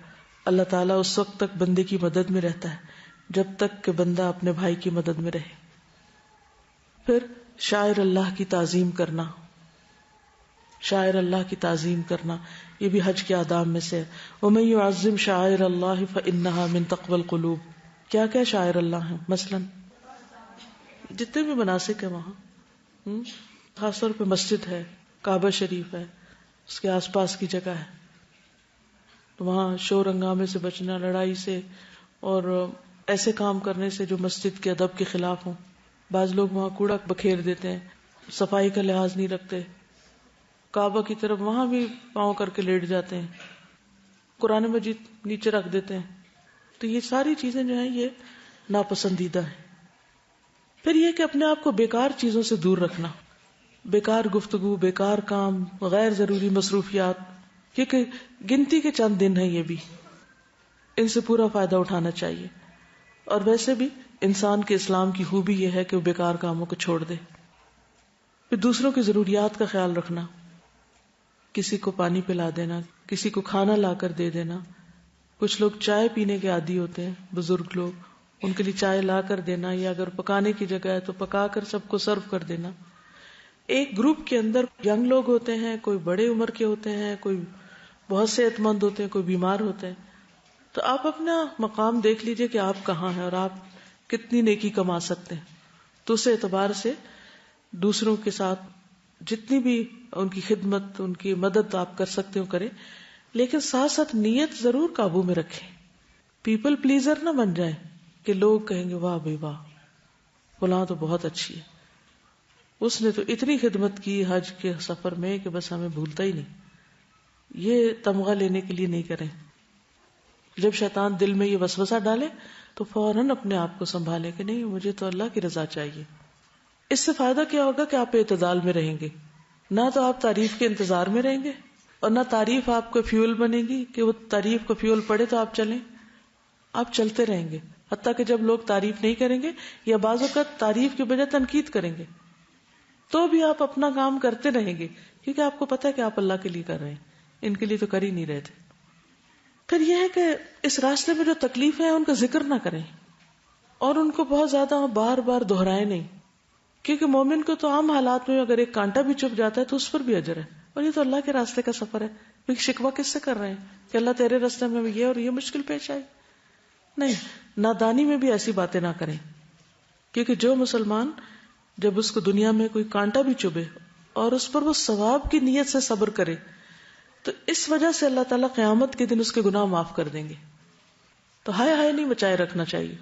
[SPEAKER 2] اللہ تعالیٰ اس وقت تک بندے کی مدد میں رہتا ہے جب تک کہ بندہ اپنے بھائی کی مدد میں رہے. پھر شاعر اللہ کی تعظیم کرنا، شاعر اللہ کی تعظیم کرنا یہ بھی حج کے آداب میں سے ہے. وَمَن يُعَظِّمْ شَعَائِرَ اللَّهِ فَإِنَّهَا مِن تَقْوَى الْقُلُوبِ. کیا کیا شاعر اللہ ہیں؟ مثلاً جتنے بھی مناسک ہیں وہاں، خاص طور پہ مسجد ہے، کعبہ شریف ہے، اس کے آس پاس کی جگہ ہے، تو وہاں شور ہنگامے سے بچنا، لڑائی سے اور ایسے کام کرنے سے جو مسجد کے ادب کے خلاف ہوں. بعض لوگ وہاں کوڑا بکھیر دیتے ہیں، صفائی کا لحاظ نہیں رکھتے، کعبہ کی طرف وہاں بھی پاؤں کر کے لیٹ جاتے ہیں، قرآن مجید نیچے رکھ دیتے ہیں. تو یہ ساری چیزیں جو ہیں یہ ناپسندیدہ ہیں. پھر یہ کہ اپنے آپ کو بیکار چیزوں سے دور رکھنا، بیکار گفتگو، بیکار کام، غیر ضروری مصروفیات، کیونکہ گنتی کے چند دن ہیں یہ بھی، ان سے پورا فائدہ اٹھانا چاہیے. اور ویسے بھی انسان کے اسلام کی خوبی یہ ہے کہ وہ بیکار کاموں کو چھوڑ دے. پھر دوسروں کی ضروریات کا خیال رکھنا، کسی کو پانی پلا دینا، کسی کو کھانا لا کر دے دینا. کچھ لوگ چائے پینے کے عادی ہوتے ہیں، بزرگ لوگ، ان کے لیے چائے لا کر دینا، یا اگر پکانے کی جگہ ہے تو پکا کر سب کو سرو کر دینا. ایک گروپ کے اندر ینگ لوگ ہوتے ہیں، کوئی بڑے عمر کے ہوتے ہیں، کوئی بہت صحت مند ہوتے ہیں، کوئی بیمار ہوتے ہیں. تو آپ اپنا مقام دیکھ لیجئے کہ آپ کہاں ہیں اور آپ کتنی نیکی کما سکتے ہیں. تو اس اعتبار سے دوسروں کے ساتھ جتنی بھی ان کی خدمت، ان کی مدد آپ کر سکتے ہو کریں، لیکن ساتھ ساتھ نیت ضرور قابو میں رکھیں. پیپل پلیزر نہ بن جائیں کہ لوگ کہیں گے واہ بھائی واہ فلاں تو بہت اچھی ہے، اس نے تو اتنی خدمت کی حج کے سفر میں کہ بس ہمیں بھولتا ہی نہیں. یہ تمغہ لینے کے لیے نہیں کریں. جب شیطان دل میں یہ وسوسہ ڈالے تو فوراً اپنے آپ کو سنبھالے کہ نہیں، مجھے تو اللہ کی رضا چاہیے. اس سے فائدہ کیا ہوگا کہ آپ اعتدال میں رہیں گے، نہ تو آپ تعریف کے انتظار میں رہیں گے اور نہ تعریف آپ کو فیول بنے گی کہ وہ تعریف کو فیول پڑے تو آپ چلیں. آپ چلتے رہیں گے حتیٰ کہ جب لوگ تعریف نہیں کریں گے یا بعض اوقات تعریف کے بجائے تنقید کریں گے تو بھی آپ اپنا کام کرتے رہیں گے، کیونکہ آپ کو پتہ ہے کہ آپ اللہ کے لیے کر رہے ہیں، ان کے لیے تو کر ہی نہیں رہے تھے. پھر یہ ہے کہ اس راستے میں جو تکلیفیں ہیں ان کا ذکر نہ کریں اور ان کو بہت زیادہ بار بار دہرائیں نہیں، کیونکہ مومن کو تو عام حالات میں اگر ایک کانٹا بھی چپ جاتا ہے تو اس پر بھی اجر ہے. اور یہ تو اللہ کے راستے کا سفر ہے، کیونکہ شکوہ کس سے کر رہے ہیں کہ اللہ تیرے راستے میں یہ اور یہ مشکل پیش آئی. نہیں، نادانی میں بھی ایسی باتیں نہ کریں، کیونکہ جو مسلمان جب اس کو دنیا میں کوئی کانٹا بھی چبھے اور اس پر وہ ثواب کی نیت سے صبر کرے تو اس وجہ سے اللہ تعالیٰ قیامت کے دن اس کے گناہ معاف کر دیں گے. تو ہائے ہائے نہیں بچائے رکھنا چاہیے.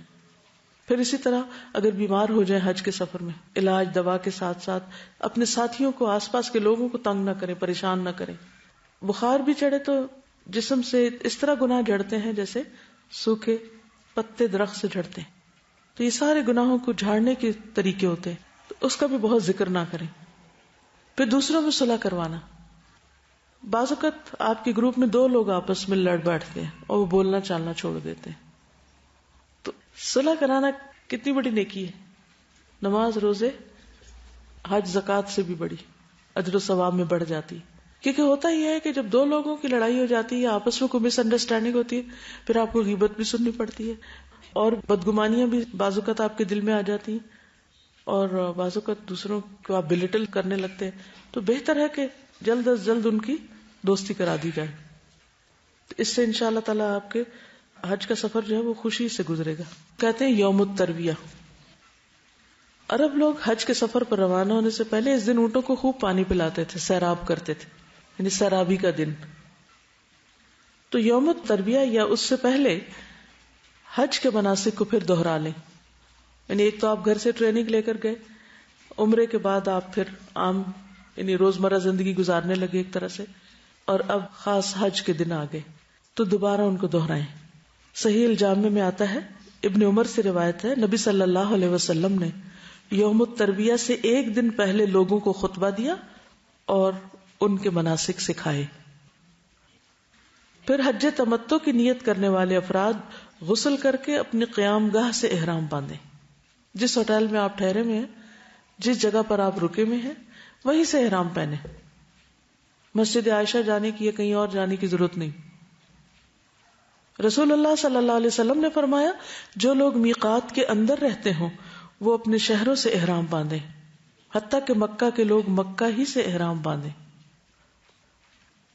[SPEAKER 2] پھر اسی طرح اگر بیمار ہو جائیں حج کے سفر میں، علاج دوا کے ساتھ ساتھ اپنے ساتھیوں کو، آس پاس کے لوگوں کو تنگ نہ کریں، پریشان نہ کریں. بخار بھی چڑھے تو جسم سے اس طرح گناہ جھڑتے ہیں جیسے سوکھے پتے درخت سے جھڑتے ہیں. تو یہ سارے گناہوں کو جھاڑنے کے طریقے ہوتے ہیں، تو اس کا بھی بہت ذکر نہ کریں. پھر دوسروں میں صلح کروانا. بعض اوقات آپ کے گروپ میں 2 لوگ آپس میں لڑ بیٹھتے ہیں اور وہ بولنا چالنا چھوڑ دیتے ہیں. تو صلح کرانا کتنی بڑی نیکی ہے. نماز، روزے، حج، زکوٰۃ سے بھی بڑی، اجر و ثواب میں بڑھ جاتی. کیونکہ ہوتا ہی ہے کہ جب 2 لوگوں کی لڑائی ہو جاتی ہے یا آپس میں کوئی مس انڈرسٹینڈنگ ہوتی ہے، پھر آپ کو غیبت بھی سننی پڑتی ہے اور بدگمانیاں بھی بعض اوقات آپ کے دل میں آ جاتی ہیں اور بعض اوقات دوسروں کو آپ بلٹل کرنے لگتے ہیں. تو بہتر ہے کہ جلد از جلد ان کی دوستی کرا دی جائے. تو اس سے انشاءاللہ تعالیٰ آپ کے حج کا سفر جو ہے وہ خوشی سے گزرے گا. کہتے ہیں یوم الترویہ. عرب لوگ حج کے سفر پر روانہ ہونے سے پہلے اس دن اونٹوں کو خوب پانی پلاتے تھے، سیراب کرتے تھے، یعنی سیرابی کا دن. تو یوم الترویہ یا اس سے پہلے حج کے مناسک کو پھر دوہرا لیں. یعنی ایک تو آپ گھر سے ٹریننگ لے کر گئے، عمرے کے بعد آپ پھر عام یعنی روزمرہ زندگی گزارنے لگے ایک طرح سے، اور اب خاص حج کے دن آ گئے تو دوبارہ ان کو دہرائیں. صحیح الجامع میں آتا ہے، ابن عمر سے روایت ہے، نبی صلی اللہ علیہ وسلم نے یوم الترویہ سے ایک دن پہلے لوگوں کو خطبہ دیا اور ان کے مناسک سکھائے. پھر حج تمتع کی نیت کرنے والے افراد غسل کر کے اپنی قیام گاہ سے احرام باندھیں. جس ہوٹل میں آپ ٹھہرے ہوئے ہیں، جس جگہ پر آپ رکے ہوئے ہیں، وہیں سے احرام پہنے. مسجد عائشہ جانے کی یا کہیں اور جانے کی ضرورت نہیں. رسول اللہ صلی اللہ علیہ وسلم نے فرمایا جو لوگ میقات کے اندر رہتے ہوں وہ اپنے شہروں سے احرام باندھیں، حتیٰ کہ مکہ کے لوگ مکہ ہی سے احرام باندھیں.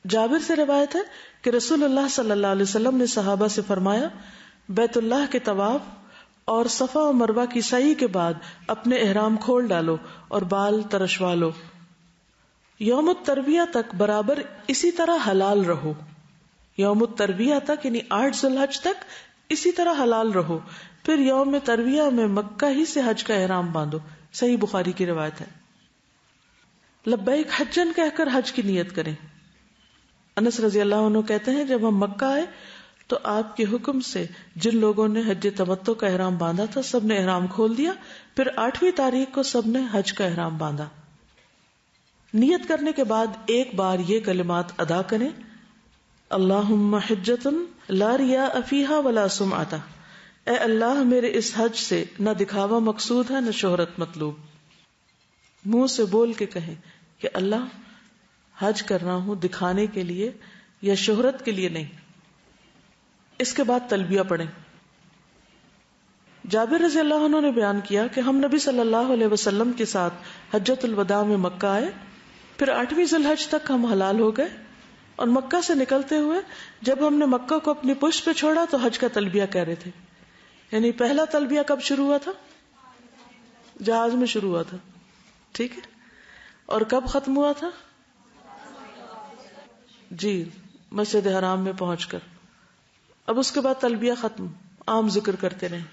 [SPEAKER 2] جابر سے روایت ہے کہ رسول اللہ صلی اللہ علیہ وسلم نے صحابہ سے فرمایا، بیت اللہ کے طواف اور صفا و مروہ کی سعی کے بعد اپنے احرام کھول ڈالو اور بال ترشوا لو، یوم الترویہ تک برابر اسی طرح حلال رہو، یوم الترویہ تک یعنی 8 ذی الحج تک اسی طرح حلال رہو، پھر یوم ترویہ میں مکہ ہی سے حج کا احرام باندھو. صحیح بخاری کی روایت ہے. لبیک حجن کہہ کر حج کی نیت کریں. انس رضی اللہ عنہ کہتے ہیں جب ہم مکہ آئے تو آپ کے حکم سے جن لوگوں نے حج تمتع کا احرام باندھا تھا سب نے احرام کھول دیا، پھر 8ویں تاریخ کو سب نے حج کا احرام باندھا. نیت کرنے کے بعد ایک بار یہ کلمات ادا کریں، اللہم حجۃ لا ریاء فیہا ولا سمعۃ، اے اللہ میرے اس حج سے نہ دکھاوا مقصود ہے نہ شہرت مطلوب. منہ سے بول کے کہیں کہ اللہ حج کر رہا ہوں دکھانے کے لیے یا شہرت کے لیے نہیں. اس کے بعد تلبیہ پڑھیں. جابر رضی اللہ عنہ نے بیان کیا کہ ہم نبی صلی اللہ علیہ وسلم کے ساتھ حجۃ الوداع میں مکہ آئے، پھر 8ویں ذی الحج تک ہم حلال ہو گئے، اور مکہ سے نکلتے ہوئے جب ہم نے مکہ کو اپنی پشت پہ چھوڑا تو حج کا تلبیہ کہہ رہے تھے. یعنی پہلا تلبیہ کب شروع ہوا تھا؟ جہاز میں شروع ہوا تھا، ٹھیک ہے. اور کب ختم ہوا تھا؟ جی مسجد حرام میں پہنچ کر. اب اس کے بعد تلبیہ ختم، عام ذکر کرتے رہیں.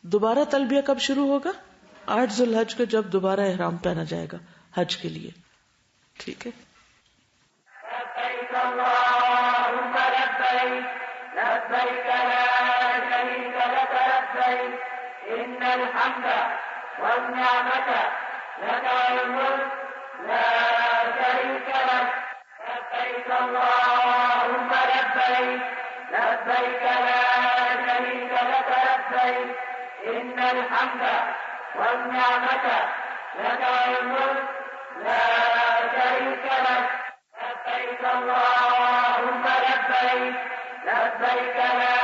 [SPEAKER 2] دوبارہ تلبیہ کب شروع ہوگا؟ 8 ذی الحج کو جب دوبارہ احرام پہنا جائے گا حج کے لیے، ٹھیک ہے.
[SPEAKER 1] لبيك اللهم لبيك لبيك لا شريك لك لبيك إن الحمد والنعمة لك والملك لا شريك لك لبيك اللهم لبيك لبيك لا شريك لك لبيك إن الحمد والنعمة لك والملك لا شريك لك لبيك اللهم لبيك لبيك لا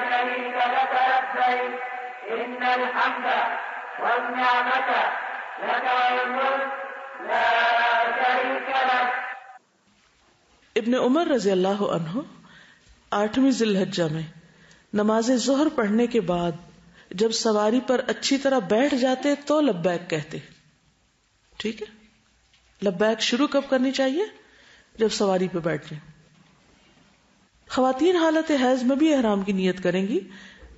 [SPEAKER 1] شريك لك لبيك إن الحمد والنعمة لك والملك لا شريك لك.
[SPEAKER 2] ابن عمر رضی اللہ عنہ 8ویں ذی الحجہ میں نماز ظہر پڑھنے کے بعد جب سواری پر اچھی طرح بیٹھ جاتے تو لبیک کہتے. ٹھیک ہے، لبیک شروع کب کرنی چاہیے؟ جب سواری پہ بیٹھ جائیں. خواتین حالت حیض میں بھی احرام کی نیت کریں گی،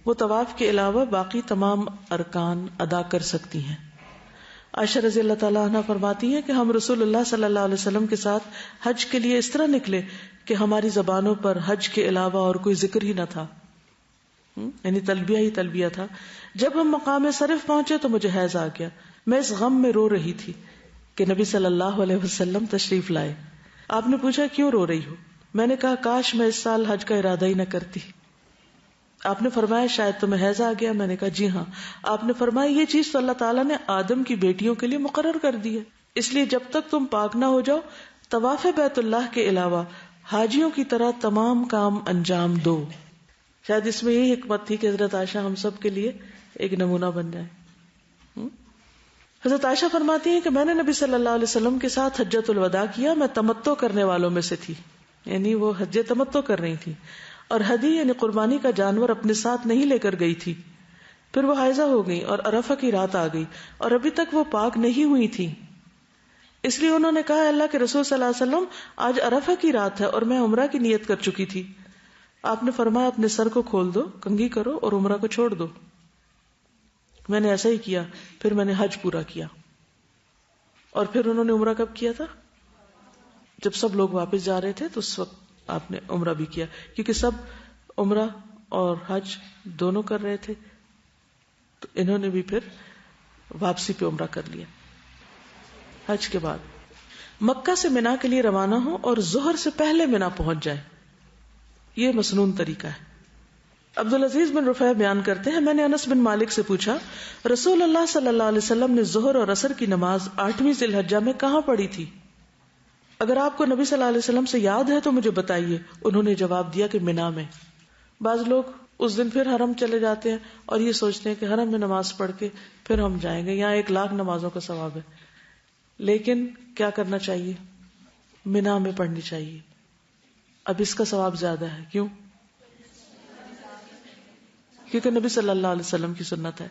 [SPEAKER 2] وہ طواف کے علاوہ باقی تمام ارکان ادا کر سکتی ہیں. عائشہ رضی اللہ تعالیٰ عنہ فرماتی ہیں کہ ہم رسول اللہ صلی اللہ علیہ وسلم کے ساتھ حج کے لیے اس طرح نکلے کہ ہماری زبانوں پر حج کے علاوہ اور کوئی ذکر ہی نہ تھا، یعنی تلبیہ ہی تلبیہ تھا. جب ہم مقام صرف پہنچے تو مجھے حیض آ گیا. میں اس غم میں رو رہی تھی کہ نبی صلی اللہ علیہ وسلم تشریف لائے. آپ نے پوچھا کیوں رو رہی ہو؟ میں نے کہا کاش میں اس سال حج کا ارادہ ہی نہ کرتی. آپ نے فرمایا شاید تمہیں حیض آ گیا. میں نے کہا جی ہاں. آپ نے فرمایا یہ چیز تو اللہ تعالیٰ نے آدم کی بیٹیوں کے لیے مقرر کر دی ہے، اس لیے جب تک تم پاک نہ ہو جاؤ طواف بیت اللہ کے علاوہ حاجیوں کی طرح تمام کام انجام دو. شاید اس میں یہی حکمت تھی کہ حضرت عائشہ ہم سب کے لیے ایک نمونہ بن جائے. حضرت عائشہ فرماتی ہیں کہ میں نے نبی صلی اللہ علیہ وسلم کے ساتھ حجۃ الوداع کیا. میں تمتع کرنے والوں میں سے تھی، یعنی وہ حج تمتع کر رہی تھی، اور ہدی یعنی قربانی کا جانور اپنے ساتھ نہیں لے کر گئی تھی. پھر وہ حائضہ ہو گئی اور عرفہ کی رات آ گئی اور ابھی تک وہ پاک نہیں ہوئی تھی. اس لیے انہوں نے کہا اللہ کے رسول صلی اللہ علیہ وسلم آج عرفہ کی رات ہے اور میں عمرہ کی نیت کر چکی تھی. آپ نے فرمایا اپنے سر کو کھول دو، کنگھی کرو اور عمرہ کو چھوڑ دو. میں نے ایسا ہی کیا. پھر میں نے حج پورا کیا. اور پھر انہوں نے عمرہ کب کیا تھا؟ جب سب لوگ واپس جا رہے تھے تو اس وقت آپ نے عمرہ بھی کیا، کیونکہ سب عمرہ اور حج دونوں کر رہے تھے. تو انہوں نے بھی پھر واپسی پہ عمرہ کر لیا. حج کے بعد مکہ سے منا کے لیے روانہ ہو اور ظہر سے پہلے منا پہنچ جائے. یہ مسنون طریقہ ہے. عبدالعزیز بن رفیع بیان کرتے ہیں میں نے انس بن مالک سے پوچھا رسول اللہ صلی اللہ علیہ وسلم نے ظہر اور عصر کی نماز 8ویں ذی الحجہ میں کہاں پڑھی تھی؟ اگر آپ کو نبی صلی اللہ علیہ وسلم سے یاد ہے تو مجھے بتائیے. انہوں نے جواب دیا کہ منا میں. بعض لوگ اس دن پھر حرم چلے جاتے ہیں اور یہ سوچتے ہیں کہ حرم میں نماز پڑھ کے پھر ہم جائیں گے، یہاں 1,00,000 نمازوں کا ثواب ہے. لیکن کیا کرنا چاہیے؟ منا میں پڑھنی چاہیے. اب اس کا ثواب زیادہ ہے. کیوں؟ کیونکہ نبی صلی اللہ علیہ وسلم کی سنت ہے.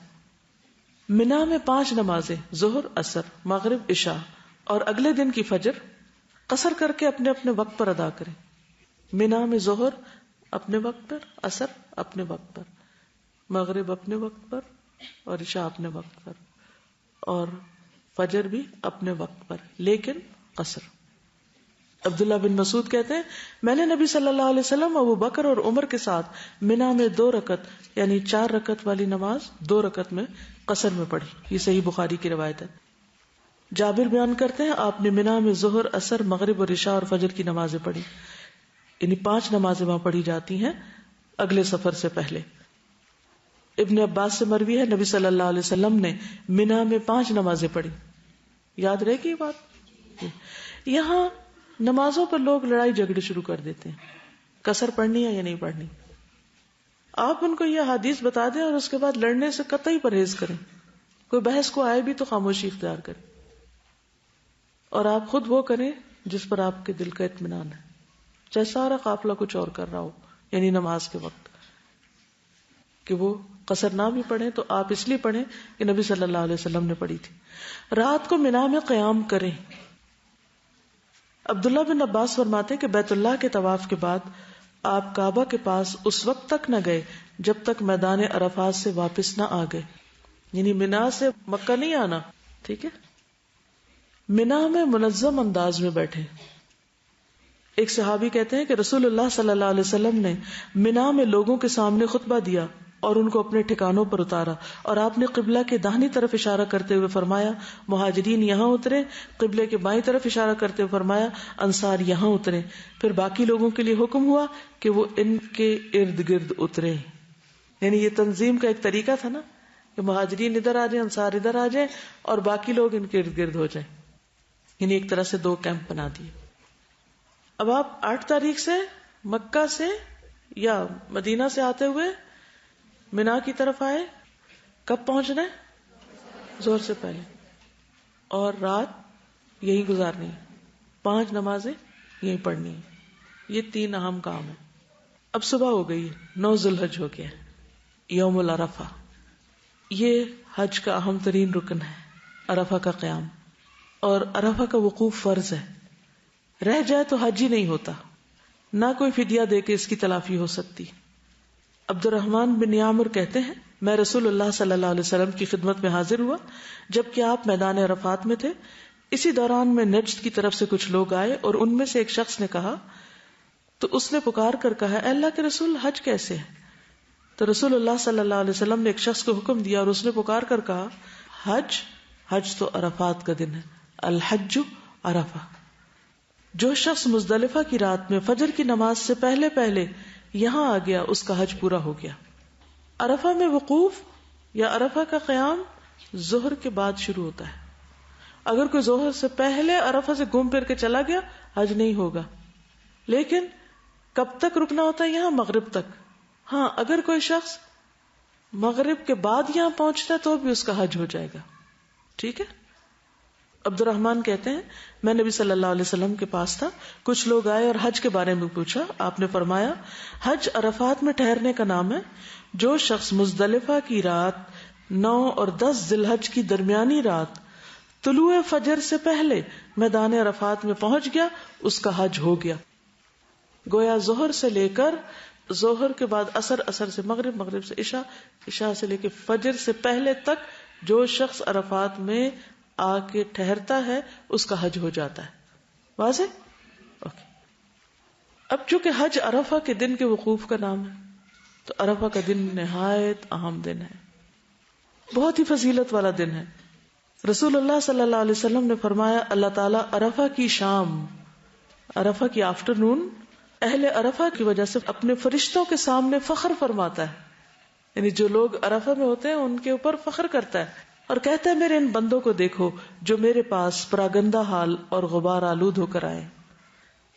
[SPEAKER 2] منا میں 5 نمازیں ظہر، عصر، مغرب، عشاء اور اگلے دن کی فجر قصر کر کے اپنے اپنے وقت پر ادا کریں. منا میں ظہر اپنے وقت پر، عصر اپنے وقت پر، مغرب اپنے وقت پر اور عشاء اپنے وقت پر، اور فجر بھی اپنے وقت پر، لیکن قصر. عبداللہ بن مسعود کہتے ہیں میں نے نبی صلی اللہ علیہ وسلم، ابو بکر اور عمر کے ساتھ منا میں 2 رکعت یعنی 4 رکعت والی نماز 2 رکعت میں قصر میں پڑھی. یہ صحیح بخاری کی روایت ہے. جابر بیان کرتے ہیں آپ نے منا میں ظہر، عصر، مغرب اور عشاء اور فجر کی نمازیں پڑھی. یعنی 5 نمازیں وہاں پڑھی جاتی ہیں اگلے سفر سے پہلے. ابن عباس سے مروی ہے نبی صلی اللہ علیہ وسلم نے منا میں 5 نمازیں پڑھی. یاد رہے گی یہ بات. یہاں نمازوں پر لوگ لڑائی جھگڑے شروع کر دیتے ہیں، قصر پڑھنی ہے یا نہیں پڑھنی. آپ ان کو یہ حدیث بتا دیں اور اس کے بعد لڑنے سے قطعی پرہیز کریں. کوئی بحث کو آئے بھی تو خاموشی اختیار کریں، اور آپ خود وہ کریں جس پر آپ کے دل کا اطمینان ہے، چاہے سارا قافلہ کچھ اور کر رہا ہو. یعنی نماز کے وقت کہ وہ قصر نہ بھی پڑھیں تو آپ اس لیے پڑھیں کہ نبی صلی اللہ علیہ وسلم نے پڑھی تھی. رات کو منا میں قیام کریں. عبداللہ بن عباس فرماتے ہیں کہ بیت اللہ کے طواف کے بعد آپ کعبہ کے پاس اس وقت تک نہ گئے جب تک میدان عرفات سے واپس نہ آ گئے. یعنی منا سے مکہ نہیں آنا. ٹھیک ہے. منا میں منظم انداز میں بیٹھے. ایک صحابی کہتے ہیں کہ رسول اللہ صلی اللہ علیہ وسلم نے منا میں لوگوں کے سامنے خطبہ دیا اور ان کو اپنے ٹھکانوں پر اتارا، اور آپ نے قبلہ کے داہنی طرف اشارہ کرتے ہوئے فرمایا مہاجرین یہاں اترے، قبلے کے بائیں طرف اشارہ کرتے ہوئے فرمایا انصار یہاں اترے. پھر باقی لوگوں کے لیے حکم ہوا کہ وہ ان کے ارد گرد اترے. یعنی یہ تنظیم کا ایک طریقہ تھا نا کہ مہاجرین ادھر آ جائیں، انصار ادھر آ جائیں اور باقی لوگ ان کے ارد گرد ہو جائیں. یعنی ایک طرح سے 2 کیمپ بنا دیے. اب آپ 8 تاریخ سے مکہ سے یا مدینہ سے آتے ہوئے منا کی طرف آئے. کب پہنچنا ہے؟ ظہر سے پہلے، اور رات یہی گزارنی ہے. 5 نمازیں یہی پڑھنی ہے. یہ 3 اہم کام ہیں. اب صبح ہو گئی، 9 ذی الحج ہو گیا، یوم العرفہ. یہ حج کا اہم ترین رکن ہے، عرفہ کا قیام. اور عرفہ کا وقوف فرض ہے. رہ جائے تو حج ہی نہیں ہوتا، نہ کوئی فدیہ دے کے اس کی تلافی ہو سکتی. عبد الرحمن بن یامر کہتے ہیں میں رسول اللہ صلی اللہ علیہ وسلم کی خدمت میں حاضر ہوا جبکہ آپ میدان عرفات میں تھے. اسی دوران میں نجد کی طرف سے کچھ لوگ آئے اور ان میں سے ایک شخص نے کہا، تو اس نے پکار کر کہا اے اللہ کے رسول حج کیسے ہے؟ تو رسول اللہ صلی اللہ علیہ وسلم نے ایک شخص کو حکم دیا اور اس نے پکار کر کہا حج تو عرفات کا دن ہے، الحج عرفہ. جو شخص مزدلفہ کی رات میں فجر کی نماز سے پہلے پہلے یہاں آ گیا اس کا حج پورا ہو گیا. عرفہ میں وقوف یا عرفہ کا قیام ظہر کے بعد شروع ہوتا ہے. اگر کوئی ظہر سے پہلے عرفہ سے گھوم پھر کے چلا گیا حج نہیں ہوگا. لیکن کب تک رکنا ہوتا ہے یہاں؟ مغرب تک. ہاں اگر کوئی شخص مغرب کے بعد یہاں پہنچتا ہے تو بھی اس کا حج ہو جائے گا. ٹھیک ہے. عبد الرحمن کہتے ہیں میں نبی صلی اللہ علیہ وسلم کے پاس تھا، کچھ لوگ آئے اور حج کے بارے میں پوچھا. آپ نے فرمایا حج عرفات میں ٹھہرنے کا نام ہے. جو شخص مزدلفہ کی رات 9 اور 10 ذی الحج کی درمیانی رات طلوع فجر سے پہلے میدان عرفات میں پہنچ گیا اس کا حج ہو گیا. گویا ظہر سے لے کر ظہر کے بعد عصر، عصر سے مغرب، مغرب سے عشاء، عشاء سے لے کے فجر سے پہلے تک جو شخص عرفات میں آ کے ٹھہرتا ہے اس کا حج ہو جاتا ہے. واضح؟ اوکے. اب چونکہ حج عرفہ کے دن کے وقوف کا نام ہے تو عرفہ کا دن نہایت اہم دن ہے، بہت ہی فضیلت والا دن ہے. رسول اللہ صلی اللہ علیہ وسلم نے فرمایا اللہ تعالیٰ عرفہ کی شام، عرفہ کی آفٹرنون اہل عرفہ کی وجہ سے اپنے فرشتوں کے سامنے فخر فرماتا ہے. یعنی جو لوگ عرفہ میں ہوتے ہیں ان کے اوپر فخر کرتا ہے اور کہتا ہے میرے ان بندوں کو دیکھو جو میرے پاس پراگندہ حال اور غبار آلود ہو کر آئے.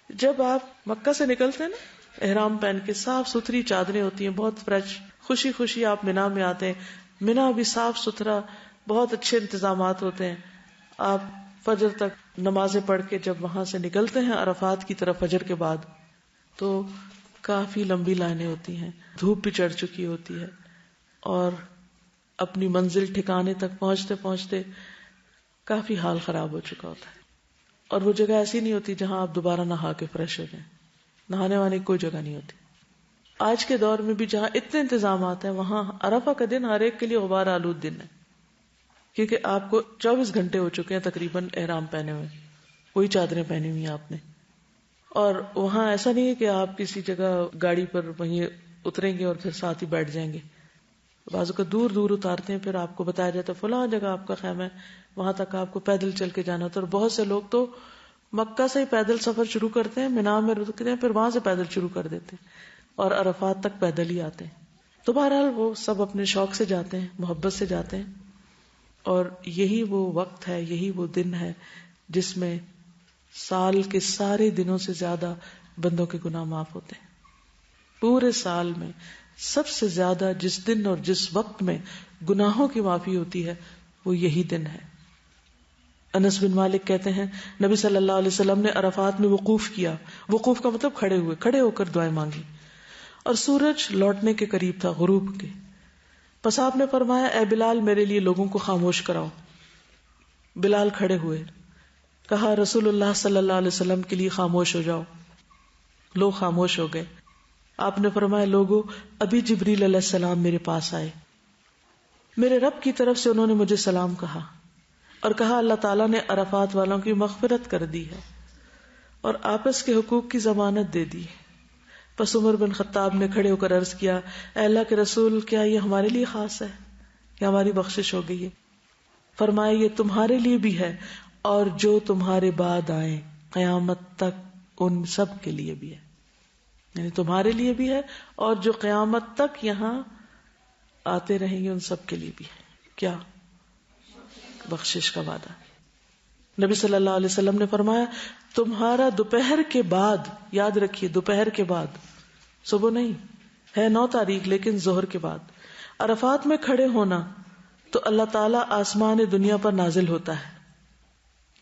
[SPEAKER 2] جب آپ مکہ سے نکلتے ہیں نا احرام پہن کے، صاف ستھری چادریں ہوتی ہیں، بہت فریش، خوشی خوشی آپ منا میں آتے ہیں. منا بھی صاف ستھرا، بہت اچھے انتظامات ہوتے ہیں. آپ فجر تک نمازیں پڑھ کے جب وہاں سے نکلتے ہیں عرفات کی طرف فجر کے بعد تو کافی لمبی لائنیں ہوتی ہیں، دھوپ بھی چڑھ چکی ہوتی ہے، اور اپنی منزل ٹھکانے تک پہنچتے پہنچتے کافی حال خراب ہو چکا ہوتا ہے. اور وہ جگہ ایسی نہیں ہوتی جہاں آپ دوبارہ نہا کے فریش ہو جائیں، نہانے والی کوئی جگہ نہیں ہوتی. آج کے دور میں بھی جہاں اتنے انتظامات ہیں، وہاں عرفہ کا دن ہر ایک کے لیے غبار آلود دن ہے، کیونکہ آپ کو 24 گھنٹے ہو چکے ہیں تقریباً احرام پہنے ہوئے، وہی چادریں پہنی ہوئی ہیں آپ نے. اور وہاں ایسا نہیں ہے کہ آپ کسی جگہ گاڑی پر وہیں اتریں گے اور پھر ساتھ ہی بیٹھ جائیں گے. بازو کا دور دور اتارتے ہیں، پھر آپ کو بتایا جاتا ہے فلاں جگہ آپ کا خیمہ ہے، وہاں تک آپ کو پیدل چل کے جانا ہوتا ہے. اور بہت سے لوگ تو مکہ سے ہی پیدل سفر شروع کرتے ہیں، مینا میں رکتے ہیں، پھر وہاں سے پیدل شروع کر دیتے ہیں اور عرفات تک پیدل ہی آتے ہیں. تو بہرحال وہ سب اپنے شوق سے جاتے ہیں، محبت سے جاتے ہیں. اور یہی وہ وقت ہے، یہی وہ دن ہے جس میں سال کے سارے دنوں سے زیادہ بندوں کے گناہ معاف ہوتے ہیں. پورے سال میں سب سے زیادہ جس دن اور جس وقت میں گناہوں کی معافی ہوتی ہے وہ یہی دن ہے. انس بن مالک کہتے ہیں نبی صلی اللہ علیہ وسلم نے عرفات میں وقوف کیا. وقوف کا مطلب کھڑے ہو کر دعائیں مانگی، اور سورج لوٹنے کے قریب تھا، غروب کے. پس آپ نے فرمایا اے بلال میرے لیے لوگوں کو خاموش کراؤ. بلال کھڑے ہوئے. کہا رسول اللہ صلی اللہ علیہ وسلم کے لیے خاموش ہو جاؤ. لوگ خاموش ہو گئے. آپ نے فرمایا لوگوں ابھی جبریل علیہ السلام میرے پاس آئے، میرے رب کی طرف سے انہوں نے مجھے سلام کہا اور کہا اللہ تعالیٰ نے عرفات والوں کی مغفرت کر دی ہے اور آپس کے حقوق کی ضمانت دے دی. پس عمر بن خطاب نے کھڑے ہو کر عرض کیا اے اللہ کے رسول، کیا یہ ہمارے لیے خاص ہے کہ ہماری بخشش ہو گئی ہے؟ فرمایا یہ تمہارے لیے بھی ہے اور جو تمہارے بعد آئیں قیامت تک ان سب کے لیے بھی ہے. یعنی تمہارے لیے بھی ہے اور جو قیامت تک یہاں آتے رہیں گے ان سب کے لیے بھی ہے. کیا؟ بخشش کا وعدہ. نبی صلی اللہ علیہ وسلم نے فرمایا تمہارا دوپہر کے بعد، یاد رکھیے دوپہر کے بعد، صبح نہیں ہے 9 تاریخ لیکن ظہر کے بعد عرفات میں کھڑے ہونا تو اللہ تعالیٰ آسمان دنیا پر نازل ہوتا ہے.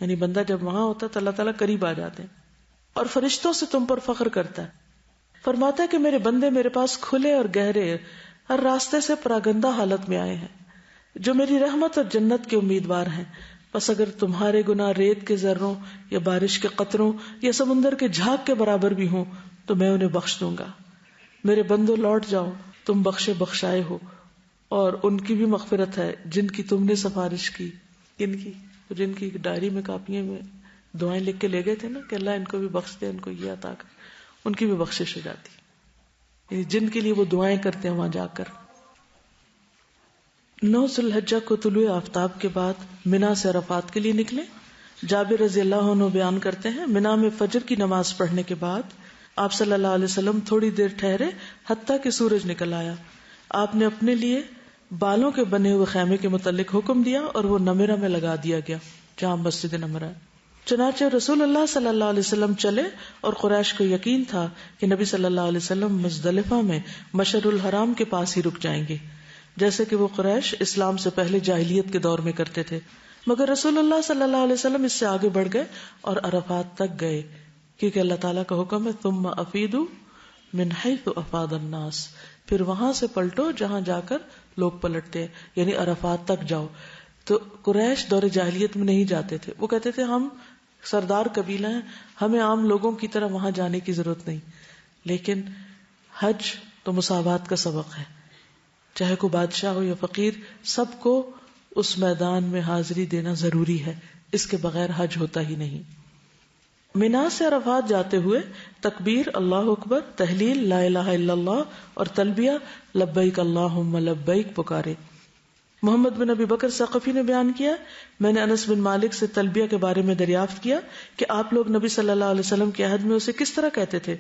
[SPEAKER 2] یعنی بندہ جب وہاں ہوتا ہے تو اللہ تعالیٰ قریب آ جاتے ہیں اور فرشتوں سے تم پر فخر کرتا ہے. فرماتا ہے کہ میرے بندے میرے پاس کھلے اور گہرے ہر راستے سے پراگندہ حالت میں آئے ہیں جو میری رحمت اور جنت کے امیدوار ہیں. بس اگر تمہارے گناہ ریت کے ذروں یا بارش کے قطروں یا سمندر کے جھاگ کے برابر بھی ہوں تو میں انہیں بخش دوں گا. میرے بندوں لوٹ جاؤ، تم بخشے بخشائے ہو، اور ان کی بھی مغفرت ہے جن کی تم نے سفارش کی. جن کی ڈائری میں کاپیوں میں دعائیں لکھ کے لے گئے تھے نا کہ اللہ ان کو بھی بخش دے، ان کو یہ عطا کر، ان کی بھی بخشش ہو جاتی. یعنی جن کے لیے وہ دعائیں کرتے ہیں وہاں جا کر. 9 ذی الحجہ کو طلوع آفتاب کے بعد منا سے عرفات کے لیے نکلے. جابر رضی اللہ عنہ بیان کرتے ہیں منا میں فجر کی نماز پڑھنے کے بعد آپ صلی اللہ علیہ وسلم تھوڑی دیر ٹھہرے حتیٰ کہ سورج نکل آیا. آپ نے اپنے لیے بالوں کے بنے ہوئے خیمے کے متعلق حکم دیا اور وہ نمرہ میں لگا دیا گیا جہاں مسجد نمرہ ہے. چنانچہ رسول اللہ صلی اللہ علیہ وسلم چلے اور قریش کو یقین تھا کہ نبی صلی اللہ علیہ وسلم مزدلفہ میں مشعر الحرام کے پاس ہی رک جائیں گے، جیسے کہ وہ قریش اسلام سے پہلے جاہلیت کے دور میں کرتے تھے. مگر رسول اللہ صلی اللہ علیہ وسلم اس سے آگے بڑھ گئے اور عرفات تک گئے، کیونکہ اللہ تعالیٰ کا حکم ہے ثم افیدوا من حیث افاض الناس، پھر وہاں سے پلٹو جہاں جا کر لوگ پلٹتے ہیں، یعنی عرفات تک جاؤ. تو قریش دور جاہلیت میں نہیں جاتے تھے، وہ کہتے تھے ہم سردار قبیلہ ہیں، ہمیں عام لوگوں کی طرح وہاں جانے کی ضرورت نہیں. لیکن حج تو مساوات کا سبق ہے، چاہے کوئی بادشاہ ہو یا فقیر، سب کو اس میدان میں حاضری دینا ضروری ہے، اس کے بغیر حج ہوتا ہی نہیں. منا سے عرفات جاتے ہوئے تکبیر اللہ اکبر، تحلیل لا الہ الا اللہ اور تلبیہ لبیک اللہم لبیک پکارے. محمد بن ابی بکر ثقفی نے بیان کیا میں نے انس بن مالک سے تلبیہ کے بارے میں دریافت کیا کہ آپ لوگ نبی صلی اللہ علیہ وسلم کے عہد میں اسے کس طرح کہتے تھے.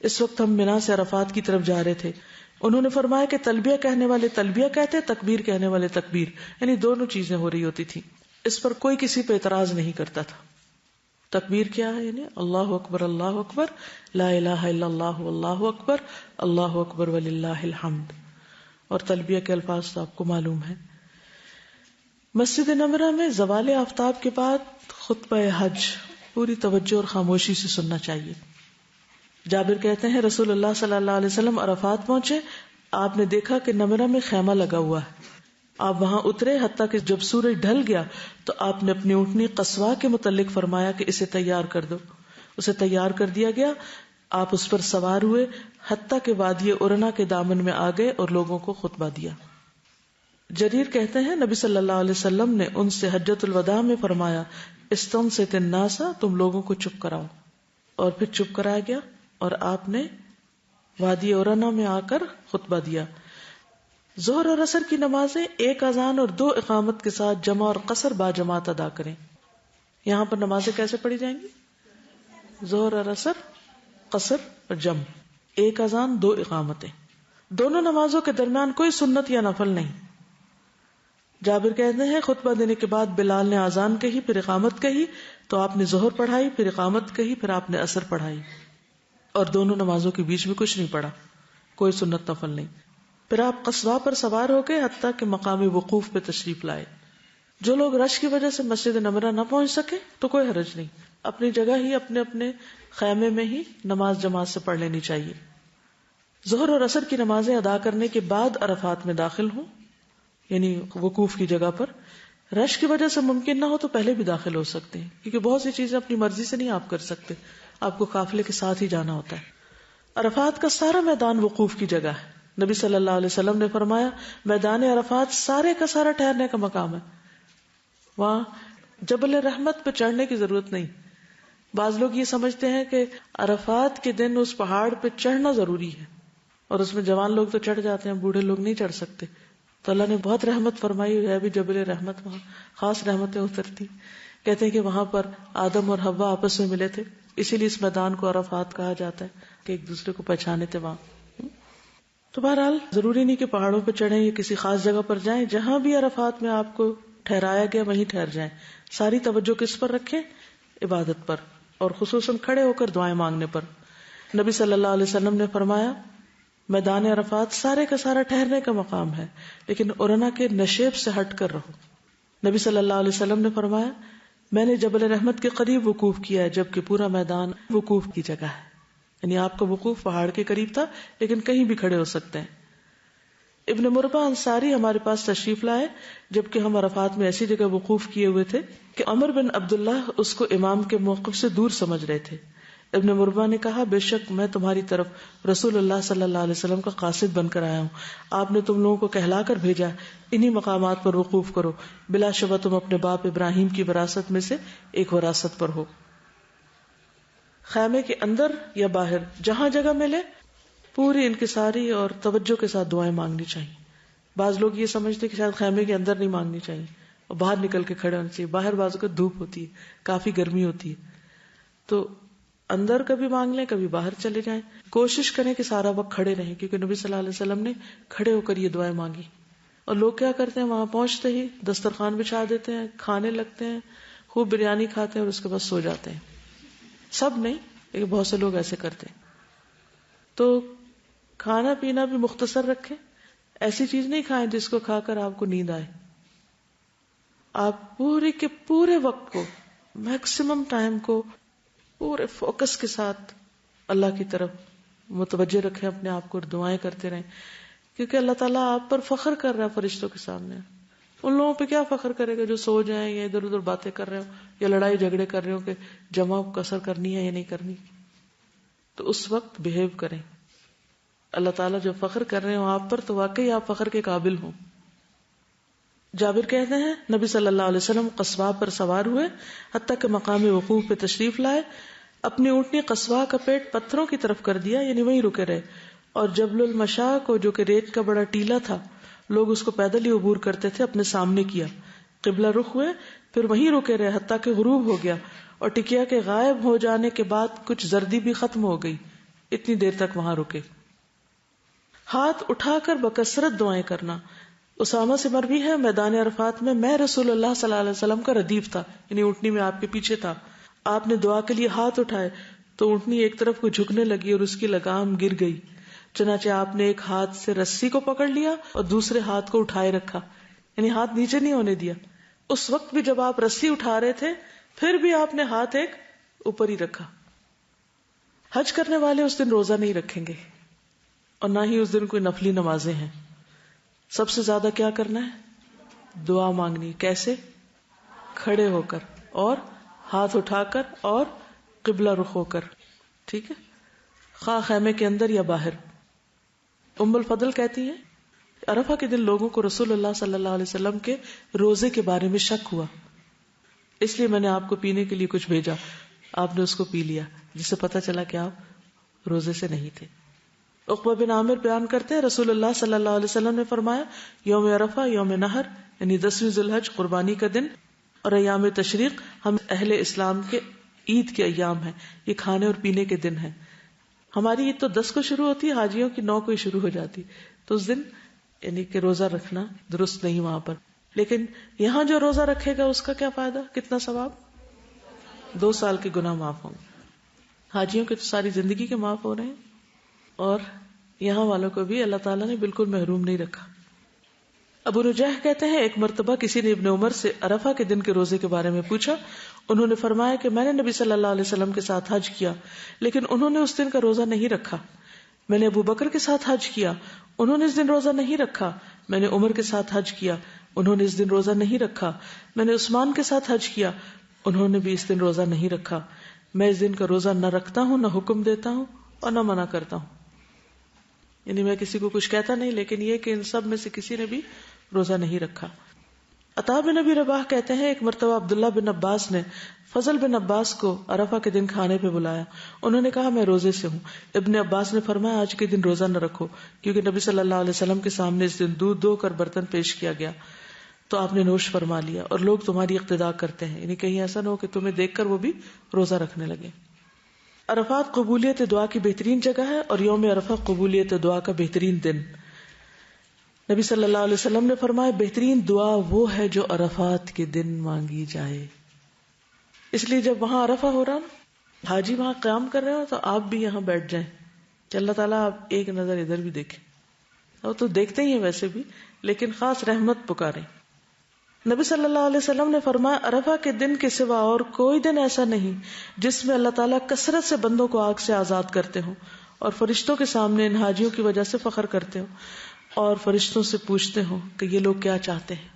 [SPEAKER 2] اس وقت ہم منا سے عرفات کی طرف جا رہے تھے. انہوں نے فرمایا کہ تلبیہ کہنے والے تلبیہ کہتے، تکبیر کہنے والے تکبیر، یعنی دونوں چیزیں ہو رہی ہوتی تھی. اس پر کوئی کسی پہ اعتراض نہیں کرتا تھا. تکبیر کیا ہے؟ یعنی اللہ اکبر لا الہ الا اللہ واللہ اکبر اللہ اکبر وللہ الحمد. اور تلبیہ کے الفاظ تو آپ کو معلوم ہے. مسجد نمرہ میں زوال آفتاب کے بعد خطبہ حج پوری توجہ اور خاموشی سے سننا چاہیے. جابر کہتے ہیں رسول اللہ صلی اللہ علیہ وسلم عرفات پہنچے، آپ نے دیکھا کہ نمرہ میں خیمہ لگا ہوا ہے، آپ وہاں اترے، حتیٰ کہ جب سورج ڈھل گیا تو آپ نے اپنی اونٹنی قصواء کے متعلق فرمایا کہ اسے تیار کر دو، اسے تیار کر دیا گیا، آپ اس پر سوار ہوئے حتیٰ کہ وادی ارنا کے دامن میں آ گئے اور لوگوں کو خطبہ دیا۔ جریر کہتے ہیں نبی صلی اللہ علیہ وسلم نے ان سے حجۃ الوداع میں فرمایا استنصت الناس، تم لوگوں کو چپ کراؤ، اور پھر چپ کرایا گیا اور آپ نے وادی اورنا میں آ کر خطبہ دیا۔ ظہر اور عصر کی نمازیں 1 اذان اور 2 اقامت کے ساتھ جمع اور قصر با جماعت ادا کریں۔ یہاں پر نمازیں کیسے پڑھی جائیں گی؟ ظہر اور عصر، قصر اور جمع، 1 اذان 2 اقامتیں، دونوں نمازوں کے درمیان کوئی سنت یا نفل نہیں۔ جابر کہتے ہیں خطبہ دینے کے بعد بلال نے اذان کہی، پھر اقامت کہی، تو آپ نے ظہر پڑھائی، پھر اقامت کہی، پھر آپ نے عصر پڑھائی، اور دونوں نمازوں کے بیچ میں کچھ نہیں پڑھا، کوئی سنت نفل نہیں۔ پھر آپ قصواء پر سوار ہو گئے حتیٰ کہ مقام وقوف پہ تشریف لائے۔ جو لوگ رش کی وجہ سے مسجد نمرہ نہ پہنچ سکے تو کوئی حرج نہیں، اپنی جگہ ہی اپنے اپنے خیمے میں ہی نماز جماعت سے پڑھ لینی چاہیے۔ ظہر اور عصر کی نمازیں ادا کرنے کے بعد عرفات میں داخل ہوں، یعنی وقوف کی جگہ پر۔ رش کی وجہ سے ممکن نہ ہو تو پہلے بھی داخل ہو سکتے ہیں، کیونکہ بہت سی چیزیں اپنی مرضی سے نہیں آپ کر سکتے، آپ کو قافلے کے ساتھ ہی جانا ہوتا ہے۔ عرفات کا سارا میدان وقوف کی جگہ ہے۔ نبی صلی اللہ علیہ وسلم نے فرمایا میدان عرفات سارے کا سارا ٹھہرنے کا مقام ہے، وہاں جبل رحمت پہ چڑھنے کی ضرورت نہیں۔ بعض لوگ یہ سمجھتے ہیں کہ عرفات کے دن اس پہاڑ پہ چڑھنا ضروری ہے، اور اس میں جوان لوگ تو چڑھ جاتے ہیں، بوڑھے لوگ نہیں چڑھ سکتے۔ تو اللہ نے بہت رحمت فرمائی ہے بھی جبل رحمت، وہاں خاص رحمتیں اترتی۔ کہتے ہیں کہ وہاں پر آدم اور حوا آپس میں ملے تھے، اسی لیے اس میدان کو عرفات کہا جاتا ہے کہ ایک دوسرے کو پہچانے تھے وہاں۔ تو بہرحال ضروری نہیں کہ پہاڑوں پہ چڑھیں یا کسی خاص جگہ پر جائیں، جہاں بھی عرفات میں آپ کو ٹھہرایا گیا وہیں ٹھہر جائیں۔ ساری توجہ کس پر رکھیں؟ عبادت پر، اور خصوصاً کھڑے ہو کر دعائیں مانگنے پر۔ نبی صلی اللہ علیہ وسلم نے فرمایا میدان عرفات سارے کا سارا ٹھہرنے کا مقام ہے، لیکن ارنا کے نشیب سے ہٹ کر رہو۔ نبی صلی اللہ علیہ وسلم نے فرمایا میں نے جبل رحمت کے قریب وقوف کیا ہے، جبکہ پورا میدان وقوف کی جگہ ہے، یعنی آپ کا وقوف پہاڑ کے قریب تھا لیکن کہیں بھی کھڑے ہو سکتے ہیں۔ ابن مربع انصاری ہمارے پاس تشریف لائے جبکہ ہم عرفات میں ایسی جگہ وقوف کیے ہوئے تھے کہ عمر بن عبداللہ اس کو امام کے موقف سے دور سمجھ رہے تھے۔ ابن مربع نے کہا بے شک میں تمہاری طرف رسول اللہ صلی اللہ علیہ وسلم کا قاصد بن کر آیا ہوں، آپ نے تم لوگوں کو کہلا کر بھیجا، انہی مقامات پر وقوف کرو، بلا شبہ تم اپنے باپ ابراہیم کی وراثت میں سے ایک وراثت پر ہو۔ خیمے کے اندر یا باہر جہاں جگہ ملے پوری انکساری اور توجہ کے ساتھ دعائیں مانگنی چاہیے۔ بعض لوگ یہ سمجھتے کہ شاید خیمے کے اندر نہیں مانگنی چاہیے اور باہر نکل کے کھڑے ہونا چاہیے، باہر بعض کو دھوپ ہوتی ہے، کافی گرمی ہوتی ہے، تو اندر کبھی مانگ لیں کبھی باہر چلے جائیں، کوشش کریں کہ سارا وقت کھڑے رہیں، کیونکہ نبی صلی اللہ علیہ وسلم نے کھڑے ہو کر یہ دعائیں مانگی۔ اور لوگ کیا کرتے ہیں وہاں پہنچتے ہی دسترخوان بچھا دیتے ہیں، کھانے لگتے ہیں، خوب بریانی کھاتے ہیں اور اس کے بعد سو جاتے ہیں۔ سب نہیں لیکن بہت سے لوگ ایسے کرتے ہیں۔ تو کھانا پینا بھی مختصر رکھیں، ایسی چیز نہیں کھائیں جس کو کھا کر آپ کو نیند آئے۔ آپ پورے کے پورے وقت کو، میکسیمم ٹائم کو پورے فوکس کے ساتھ اللہ کی طرف متوجہ رکھیں اپنے آپ کو، اور دعائیں کرتے رہیں، کیونکہ اللہ تعالیٰ آپ پر فخر کر رہا ہے فرشتوں کے سامنے۔ ان لوگوں پہ کیا فخر کرے گا جو سو جائیں یا ادھر ادھر باتیں کر رہے ہو یا لڑائی جھگڑے کر رہے ہو کہ جمع کسر کرنی ہے یا نہیں کرنی۔ تو اس وقت بہیو کریں، اللہ تعالیٰ جو فخر کر رہے ہوں آپ پر تو واقعی آپ فخر کے قابل ہوں۔ جابر کہتے ہیں نبی صلی اللہ علیہ وسلم قصواء پر سوار ہوئے حتیٰ کہ مقام وقوف پہ تشریف لائے، اپنی اونٹنی قصواء کا پیٹ پتھروں کی طرف کر دیا، یعنی وہیں رکے رہے، اور جبل المشا کو جو کہ ریت کا بڑا ٹیلا تھا، لوگ اس کو پیدل ہی عبور کرتے تھے، اپنے سامنے کیا، قبلہ رخ ہوئے، پھر وہیں رکے رہے حتیٰ کہ غروب ہو گیا، اور ٹکیا کے غائب ہو جانے کے بعد کچھ زردی بھی ختم ہو گئی، اتنی دیر تک وہاں رکے۔ ہاتھ اٹھا کر بکثرت دعائیں کرنا۔ اسامہ سے مروی ہے میدان عرفات میں رسول اللہ صلی اللہ علیہ وسلم کا ردیف تھا، یعنی اونٹنی میں آپ کے پیچھے تھا، آپ نے دعا کے لیے ہاتھ اٹھائے تو اونٹنی ایک طرف کو جھکنے لگی اور اس کی لگام گر گئی، چنانچہ آپ نے ایک ہاتھ سے رسی کو پکڑ لیا اور دوسرے ہاتھ کو اٹھائے رکھا، یعنی ہاتھ نیچے نہیں ہونے دیا۔ اس وقت بھی جب آپ رسی اٹھا رہے تھے پھر بھی آپ نے ہاتھ ایک اوپر ہی رکھا۔ حج کرنے والے اس دن روزہ نہیں رکھیں گے اور نہ ہی اس دن کوئی نفلی نمازیں ہیں. سب سے زیادہ کیا کرنا ہے؟ دعا مانگنی. کیسے؟ کھڑے ہو کر اور ہاتھ اٹھا کر اور قبلہ رخ ہو کر. ٹھیک ہے، خواہ خیمے کے اندر یا باہر. ام الفضل کہتی ہیں عرفہ کے دن لوگوں کو رسول اللہ صلی اللہ علیہ وسلم کے روزے کے بارے میں شک ہوا، اس لیے میں نے آپ کو پینے کے لیے کچھ بھیجا. آپ نے اس کو پی لیا، جس سے پتہ چلا کہ آپ روزے سے نہیں تھے. عقبہ بن عامر بیان کرتے ہیں رسول اللہ صلی اللہ علیہ وسلم نے فرمایا یوم عرفہ یوم نحر یعنی 10ویں ذی الحج قربانی کا دن اور ایام تشریق ہم اہل اسلام کے عید کے ایام ہیں، یہ کھانے اور پینے کے دن ہیں. ہماری عید تو 10 کو شروع ہوتی ہے، حاجیوں کی 9 کو ہی شروع ہو جاتی، تو اس دن یعنی کہ روزہ رکھنا درست نہیں وہاں پر. لیکن یہاں جو روزہ رکھے گا اس کا کیا فائدہ، کتنا ثواب؟ 2 سال کے گناہ معاف ہوں گے. حاجیوں کے تو ساری زندگی کے معاف ہو رہے ہیں اور یہاں والوں کو بھی اللہ تعالیٰ نے بالکل محروم نہیں رکھا. ابو نجیح کہتے ہیں ایک مرتبہ کسی نے ابن عمر سے عرفہ کے دن کے روزے کے بارے میں پوچھا. انہوں نے فرمایا کہ میں نے نبی صلی اللہ علیہ وسلم کے ساتھ حج کیا لیکن انہوں نے اس دن کا روزہ نہیں رکھا. میں نے ابو بکر کے ساتھ حج کیا، انہوں نے اس دن روزہ نہیں رکھا. میں نے عمر کے ساتھ حج کیا، انہوں نے اس دن روزہ نہیں رکھا. میں نے عثمان کے ساتھ حج کیا، انہوں نے بھی اس دن روزہ نہیں رکھا. میں اس دن کا روزہ نہ رکھتا ہوں، نہ حکم دیتا ہوں اور نہ منع کرتا ہوں. یعنی میں کسی کو کچھ کہتا نہیں، لیکن یہ کہ ان سب میں سے کسی نے بھی روزہ نہیں رکھا. عطا بن ابی رباح کہتے ہیں ایک مرتبہ عبداللہ بن عباس نے فضل بن عباس کو عرفہ کے دن کھانے پہ بلایا. انہوں نے کہا میں روزے سے ہوں. ابن عباس نے فرمایا آج کے دن روزہ نہ رکھو، کیونکہ نبی صلی اللہ علیہ وسلم کے سامنے اس دن دودھ دو کر برتن پیش کیا گیا تو آپ نے نوش فرما لیا اور لوگ تمہاری اقتداء کرتے ہیں، یعنی کہیں ایسا نہ ہو کہ تمہیں دیکھ کر وہ بھی روزہ رکھنے لگے. عرفات قبولیت دعا کی بہترین جگہ ہے اور یوم عرفہ قبولیت دعا کا بہترین دن. نبی صلی اللہ علیہ وسلم نے فرمایا بہترین دعا وہ ہے جو عرفات کے دن مانگی جائے. اس لیے جب وہاں عرفہ ہو رہا نا، حاجی وہاں قیام کر رہے ہو تو آپ بھی یہاں بیٹھ جائیں کہ اللہ تعالیٰ آپ ایک نظر ادھر بھی دیکھیں. اور تو دیکھتے ہی ہیں ویسے بھی، لیکن خاص رحمت پکاریں. نبی صلی اللہ علیہ وسلم نے فرمایا عرفہ کے دن کے سوا اور کوئی دن ایسا نہیں جس میں اللہ تعالیٰ کثرت سے بندوں کو آگ سے آزاد کرتے ہوں اور فرشتوں کے سامنے ان حاجیوں کی وجہ سے فخر کرتے ہوں اور فرشتوں سے پوچھتے ہوں کہ یہ لوگ کیا چاہتے ہیں.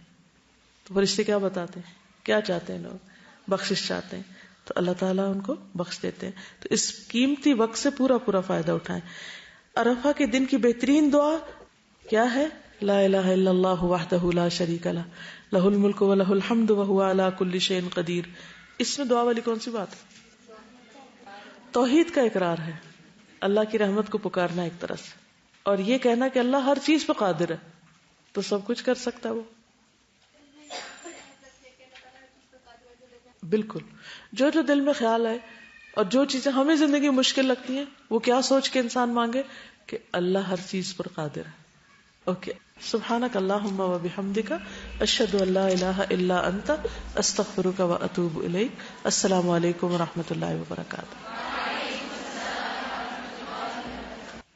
[SPEAKER 2] تو فرشتے کیا بتاتے ہیں؟ کیا چاہتے ہیں لوگ؟ بخشش چاہتے ہیں، تو اللہ تعالیٰ ان کو بخش دیتے ہیں. تو اس قیمتی وقت سے پورا فائدہ اٹھائیں. عرفہ کے دن کی بہترین دعا کیا ہے؟ لا الہ الا اللہ وحدہ لا شریک لہ لہ الملک و لہ الحمد وہو علی کل شیء قدیر. اس میں دعا والی کون سی بات ہے؟ توحید کا اقرار ہے، اللہ کی رحمت کو پکارنا ایک طرح سے، اور یہ کہنا کہ اللہ ہر چیز پہ قادر ہے، تو سب کچھ کر سکتا ہے وہ. بالکل جو دل میں خیال آئے اور جو چیزیں ہمیں زندگی مشکل لگتی ہیں وہ کیا سوچ کے انسان مانگے کہ اللہ ہر چیز پر قادر ہے. اوکے. سبحانک اللہم و بحمدک اشہد ان لا الہ الا انت استغفرک و اتوب الیک. السلام علیکم و رحمۃ اللہ وبرکاتہ.